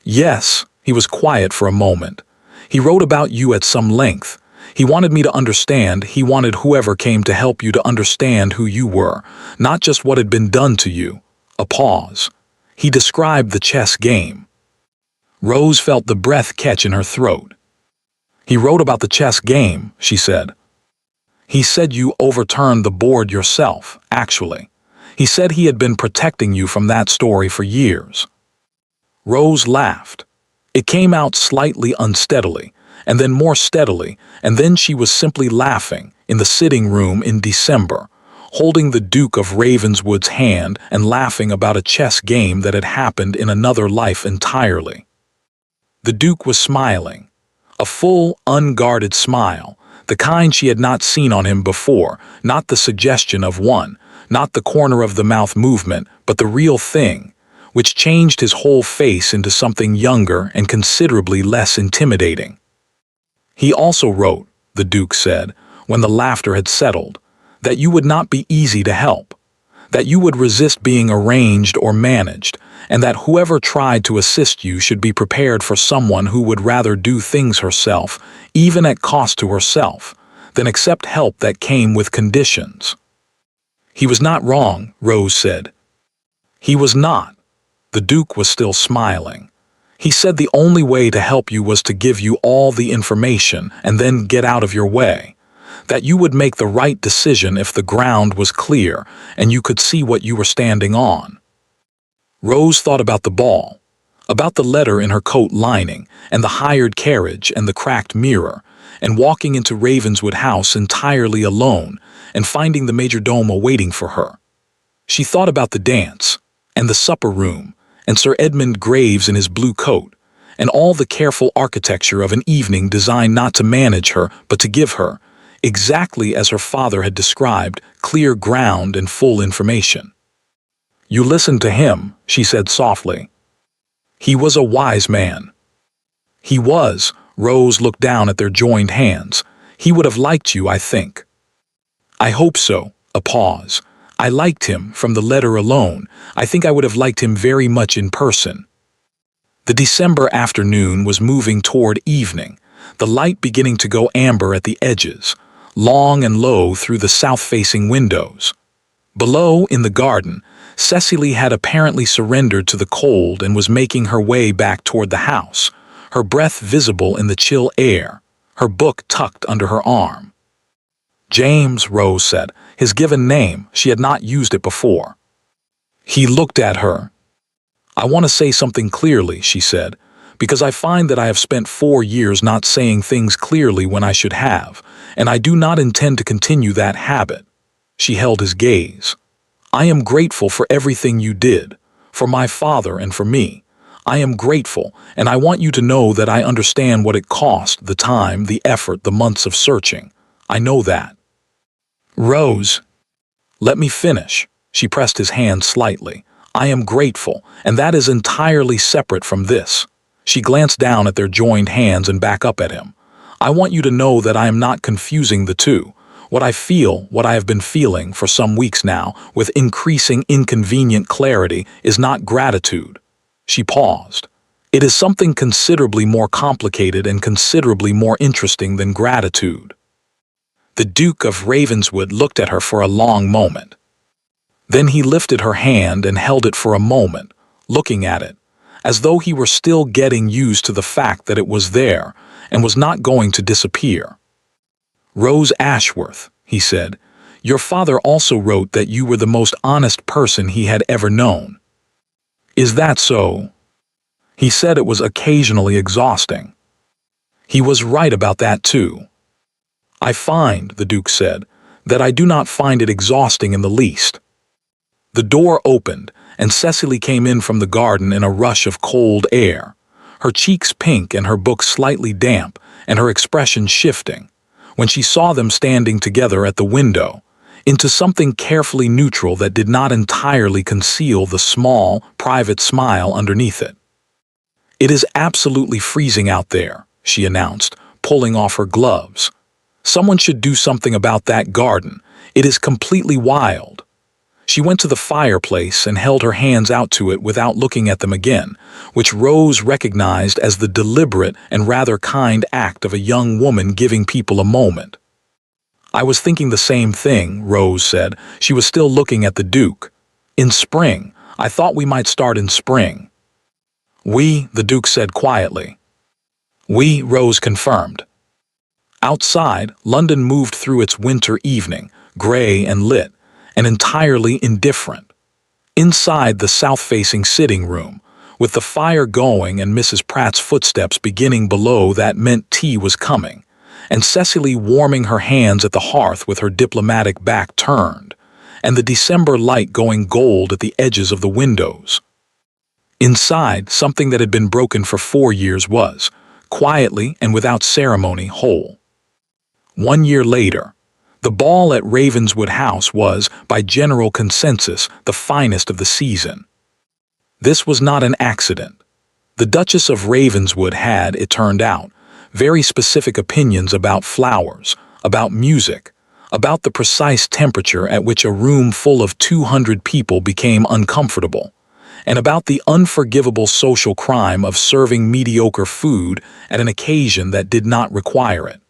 "Yes." He was quiet for a moment. "He wrote about you at some length. He wanted me to understand, he wanted whoever came to help you to understand who you were, not just what had been done to you." A pause. "He described the chess game." Rose felt the breath catch in her throat. "He wrote about the chess game," she said. "He said you overturned the board yourself, actually. He said he had been protecting you from that story for years." Rose laughed. It came out slightly unsteadily, and then more steadily, and then she was simply laughing, in the sitting room in December, holding the Duke of Ravenswood's hand and laughing about a chess game that had happened in another life entirely. The Duke was smiling, a full, unguarded smile, the kind she had not seen on him before, not the suggestion of one, not the corner-of-the-mouth movement, but the real thing, which changed his whole face into something younger and considerably less intimidating. "He also wrote," the Duke said, when the laughter had settled, "that you would not be easy to help, that you would resist being arranged or managed, and that whoever tried to assist you should be prepared for someone who would rather do things herself, even at cost to herself, than accept help that came with conditions." "He was not wrong," Rose said. "He was not." The Duke was still smiling. "He said the only way to help you was to give you all the information and then get out of your way, that you would make the right decision if the ground was clear and you could see what you were standing on." Rose thought about the ball, about the letter in her coat lining, and the hired carriage and the cracked mirror, and walking into Ravenswood House entirely alone and finding the majordomo waiting for her. She thought about the dance, and the supper room, and Sir Edmund Graves in his blue coat, and all the careful architecture of an evening designed not to manage her but to give her, exactly as her father had described, clear ground and full information. "You listened to him," she said softly. "He was a wise man." "He was." Rose looked down at their joined hands. "He would have liked you, I think." "I hope so." A pause. "I liked him, from the letter alone. I think I would have liked him very much in person." The December afternoon was moving toward evening, the light beginning to go amber at the edges, long and low through the south-facing windows. Below, in the garden, Cecily had apparently surrendered to the cold and was making her way back toward the house, her breath visible in the chill air, her book tucked under her arm. James, Rose said, his given name. She had not used it before. He looked at her. I want to say something clearly, she said, because I find that I have spent 4 years not saying things clearly when I should have, and I do not intend to continue that habit. She held his gaze. I am grateful for everything you did, for my father and for me. I am grateful, and I want you to know that I understand what it cost, the time, the effort, the months of searching. I know that. Rose, let me finish. She pressed his hand slightly. I am grateful, and that is entirely separate from this. She glanced down at their joined hands and back up at him. I want you to know that I am not confusing the two. What I feel, what I have been feeling for some weeks now, with increasing inconvenient clarity, is not gratitude. She paused. It is something considerably more complicated and considerably more interesting than gratitude. The Duke of Ravenswood looked at her for a long moment. Then he lifted her hand and held it for a moment, looking at it, as though he were still getting used to the fact that it was there and was not going to disappear. Rose Ashworth, he said, your father also wrote that you were the most honest person he had ever known. Is that so? He said it was occasionally exhausting. He was right about that too. I find, the Duke said, that I do not find it exhausting in the least. The door opened, and Cecily came in from the garden in a rush of cold air, her cheeks pink and her book slightly damp, and her expression shifting, when she saw them standing together at the window, into something carefully neutral that did not entirely conceal the small, private smile underneath it. It is absolutely freezing out there, she announced, pulling off her gloves. Someone should do something about that garden. It is completely wild. She went to the fireplace and held her hands out to it without looking at them again, which Rose recognized as the deliberate and rather kind act of a young woman giving people a moment. I was thinking the same thing, Rose said. She was still looking at the Duke. In spring. I thought we might start in spring. We, the Duke said quietly. We, Rose confirmed. Outside, London moved through its winter evening, gray and lit, and entirely indifferent. Inside the south-facing sitting room, with the fire going and Mrs. Pratt's footsteps beginning below, that meant tea was coming, and Cecily warming her hands at the hearth with her diplomatic back turned, and the December light going gold at the edges of the windows. Inside, something that had been broken for 4 years was, quietly and without ceremony, whole. 1 year later, the ball at Ravenswood House was, by general consensus, the finest of the season. This was not an accident. The Duchess of Ravenswood had, it turned out, very specific opinions about flowers, about music, about the precise temperature at which a room full of 200 people became uncomfortable, and about the unforgivable social crime of serving mediocre food at an occasion that did not require it.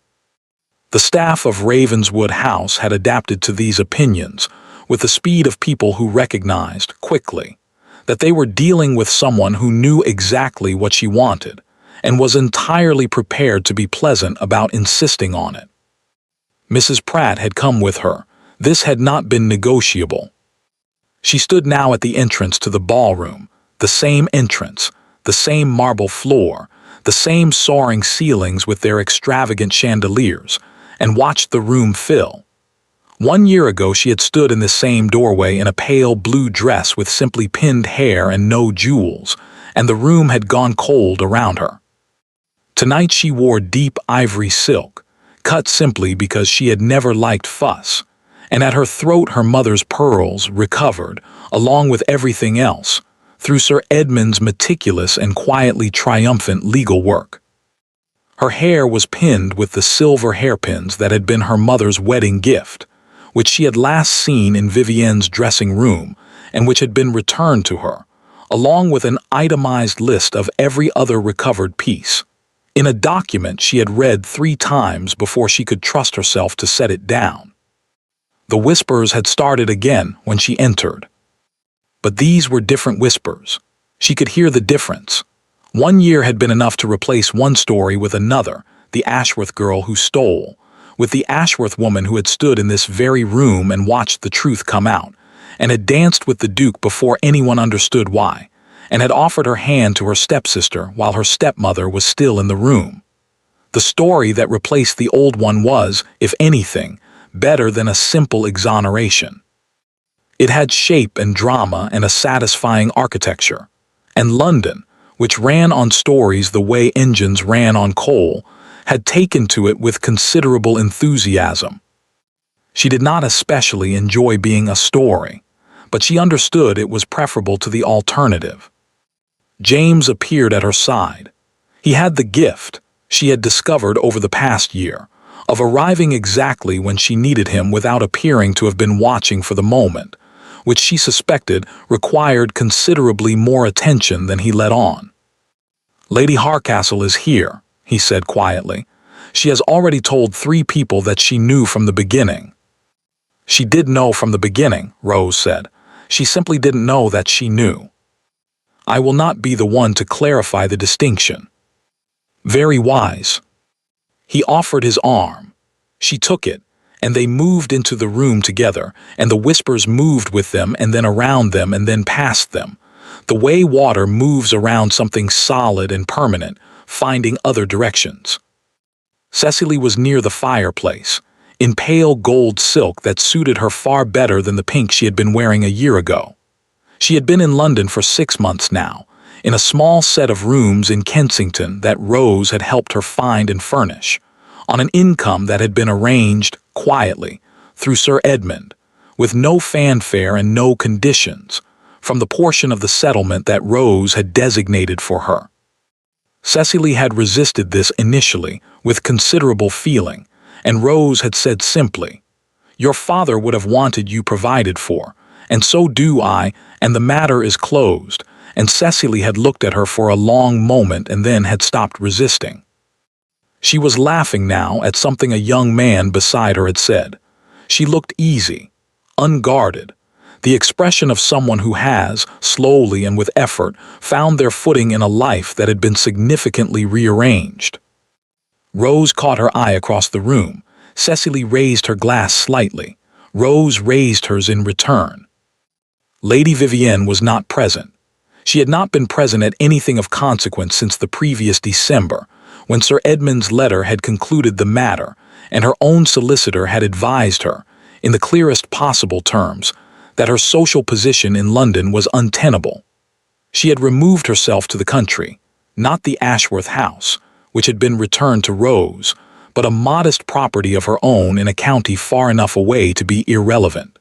The staff of Ravenswood House had adapted to these opinions with the speed of people who recognized, quickly, that they were dealing with someone who knew exactly what she wanted and was entirely prepared to be pleasant about insisting on it. Mrs. Pratt had come with her. This had not been negotiable. She stood now at the entrance to the ballroom, the same entrance, the same marble floor, the same soaring ceilings with their extravagant chandeliers, and watched the room fill. 1 year ago she had stood in the same doorway in a pale blue dress with simply pinned hair and no jewels, and the room had gone cold around her. Tonight she wore deep ivory silk, cut simply because she had never liked fuss, and at her throat her mother's pearls recovered, along with everything else, through Sir Edmund's meticulous and quietly triumphant legal work. Her hair was pinned with the silver hairpins that had been her mother's wedding gift, which she had last seen in Vivienne's dressing room and which had been returned to her, along with an itemized list of every other recovered piece, in a document she had read 3 times before she could trust herself to set it down. The whispers had started again when she entered. But these were different whispers. She could hear the difference. 1 year had been enough to replace one story with another, the Ashworth girl who stole, with the Ashworth woman who had stood in this very room and watched the truth come out, and had danced with the Duke before anyone understood why, and had offered her hand to her stepsister while her stepmother was still in the room. The story that replaced the old one was, if anything, better than a simple exoneration. It had shape and drama and a satisfying architecture. And London, which ran on stories the way engines ran on coal, had taken to it with considerable enthusiasm. She did not especially enjoy being a story, but she understood it was preferable to the alternative. James appeared at her side. He had the gift, she had discovered over the past year, of arriving exactly when she needed him without appearing to have been watching for the moment, which she suspected required considerably more attention than he let on. "Lady Harcastle is here," he said quietly. "She has already told 3 people that she knew from the beginning." "She did know from the beginning," Rose said. "She simply didn't know that she knew." "I will not be the one to clarify the distinction." "Very wise." He offered his arm. She took it, and they moved into the room together, and the whispers moved with them and then around them and then past them, the way water moves around something solid and permanent, finding other directions. Cecily was near the fireplace, in pale gold silk that suited her far better than the pink she had been wearing a year ago. She had been in London for 6 months now, in a small set of rooms in Kensington that Rose had helped her find and furnish, on an income that had been arranged, quietly, through Sir Edmund, with no fanfare and no conditions, from the portion of the settlement that Rose had designated for her. Cecily had resisted this initially with considerable feeling, and Rose had said simply, "Your father would have wanted you provided for, and so do I, and the matter is closed," and Cecily had looked at her for a long moment and then had stopped resisting. She was laughing now at something a young man beside her had said. She looked easy, unguarded, the expression of someone who has, slowly and with effort, found their footing in a life that had been significantly rearranged. Rose caught her eye across the room. Cecily raised her glass slightly. Rose raised hers in return. Lady Vivienne was not present. She had not been present at anything of consequence since the previous December, when Sir Edmund's letter had concluded the matter, and her own solicitor had advised her, in the clearest possible terms, that her social position in London was untenable. She had removed herself to the country, not the Ashworth house, which had been returned to Rose, but a modest property of her own in a county far enough away to be irrelevant.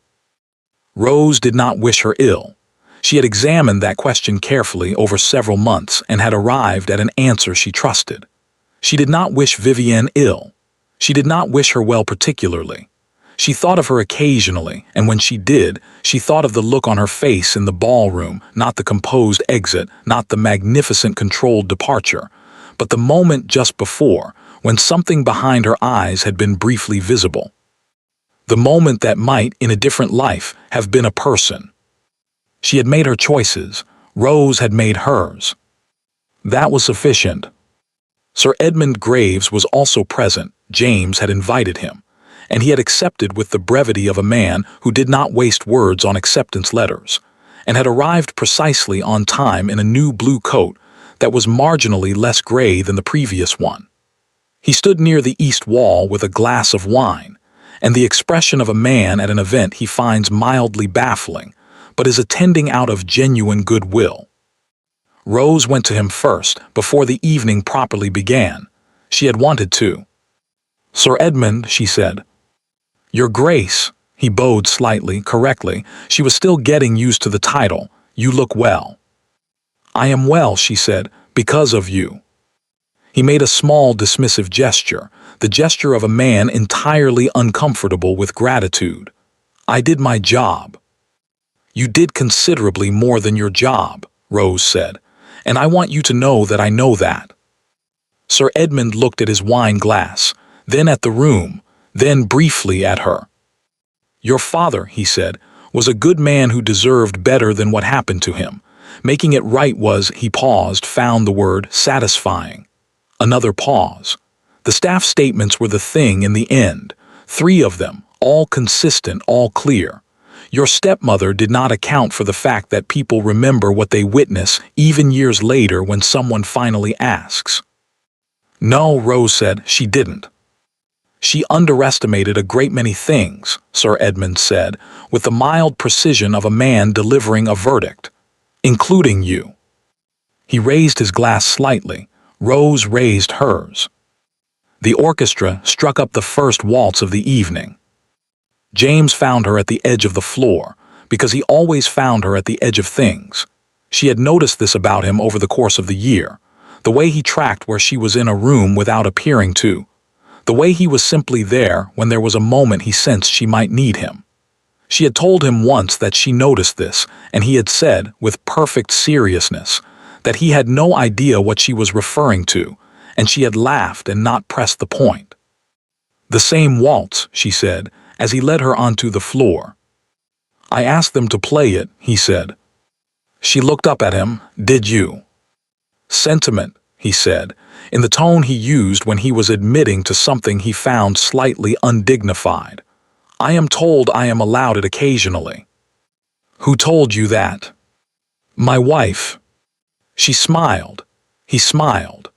Rose did not wish her ill. She had examined that question carefully over several months and had arrived at an answer she trusted. She did not wish Vivienne ill. She did not wish her well particularly. She thought of her occasionally, and when she did, she thought of the look on her face in the ballroom, not the composed exit, not the magnificent controlled departure, but the moment just before, when something behind her eyes had been briefly visible. The moment that might, in a different life, have been a person. She had made her choices. Rose had made hers. That was sufficient. Sir Edmund Graves was also present. James had invited him, and he had accepted with the brevity of a man who did not waste words on acceptance letters, and had arrived precisely on time in a new blue coat that was marginally less gray than the previous one. He stood near the east wall with a glass of wine, and the expression of a man at an event he finds mildly baffling, but is attending out of genuine goodwill. Rose went to him first, before the evening properly began. She had wanted to. "Sir Edmund," she said. "Your Grace," he bowed slightly, correctly. She was still getting used to the title. "You look well." "I am well," she said, "because of you." He made a small dismissive gesture, the gesture of a man entirely uncomfortable with gratitude. "I did my job." "You did considerably more than your job," Rose said, "and I want you to know that I know that." Sir Edmund looked at his wine glass, then at the room, then briefly at her. "Your father," he said, was a good man who deserved better than what happened to him. Making it right was, he paused, found the word satisfying. Another pause. The staff statements were the thing in the end. 3 of them, all consistent, all clear. Your stepmother did not account for the fact that people remember what they witness even years later when someone finally asks. No, Rose said, she didn't. She underestimated a great many things, Sir Edmund said, with the mild precision of a man delivering a verdict. Including you. He raised his glass slightly. Rose raised hers. The orchestra struck up the first waltz of the evening. James found her at the edge of the floor, because he always found her at the edge of things. She had noticed this about him over the course of the year, the way he tracked where she was in a room without appearing to, the way he was simply there when there was a moment he sensed she might need him. She had told him once that she noticed this, and he had said, with perfect seriousness, that he had no idea what she was referring to, and she had laughed and not pressed the point. The same waltz, she said, as he led her onto the floor. I asked them to play it, he said. She looked up at him. Did you? Sentiment, he said, in the tone he used when he was admitting to something he found slightly undignified. I am told I am allowed it occasionally. Who told you that? My wife. She smiled. He smiled.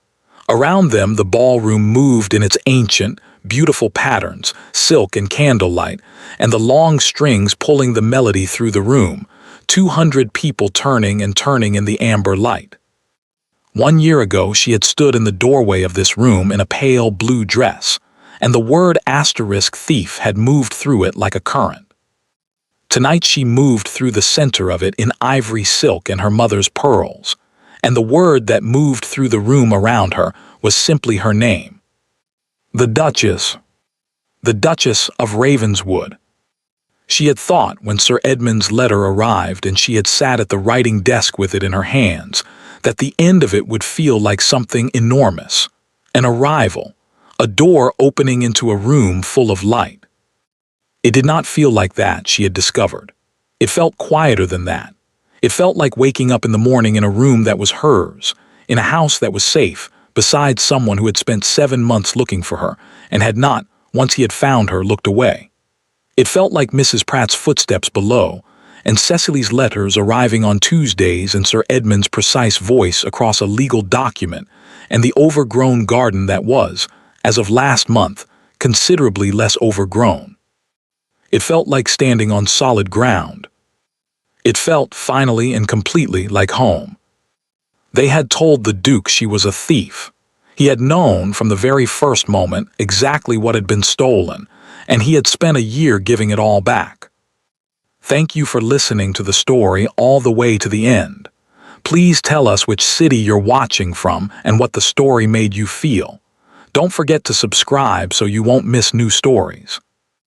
Around them the ballroom moved in its ancient, beautiful patterns, silk and candlelight, and the long strings pulling the melody through the room, 200 people turning and turning in the amber light. 1 year ago she had stood in the doorway of this room in a pale blue dress, and the word asterisk thief had moved through it like a current. Tonight she moved through the center of it in ivory silk and her mother's pearls, and the word that moved through the room around her was simply her name. The Duchess. The Duchess of Ravenswood. She had thought when Sir Edmund's letter arrived and she had sat at the writing desk with it in her hands, that the end of it would feel like something enormous, an arrival, a door opening into a room full of light. It did not feel like that, she had discovered. It felt quieter than that. It felt like waking up in the morning in a room that was hers, in a house that was safe, beside someone who had spent 7 months looking for her, and had not, once he had found her, looked away. It felt like Mrs. Pratt's footsteps below, and Cecily's letters arriving on Tuesdays, and Sir Edmund's precise voice across a legal document, and the overgrown garden that was, as of last month, considerably less overgrown. It felt like standing on solid ground. It felt, finally and completely, like home. They had told the Duke she was a thief. He had known from the very first moment exactly what had been stolen, and he had spent a year giving it all back. Thank you for listening to the story all the way to the end. Please tell us which city you're watching from and what the story made you feel. Don't forget to subscribe so you won't miss new stories.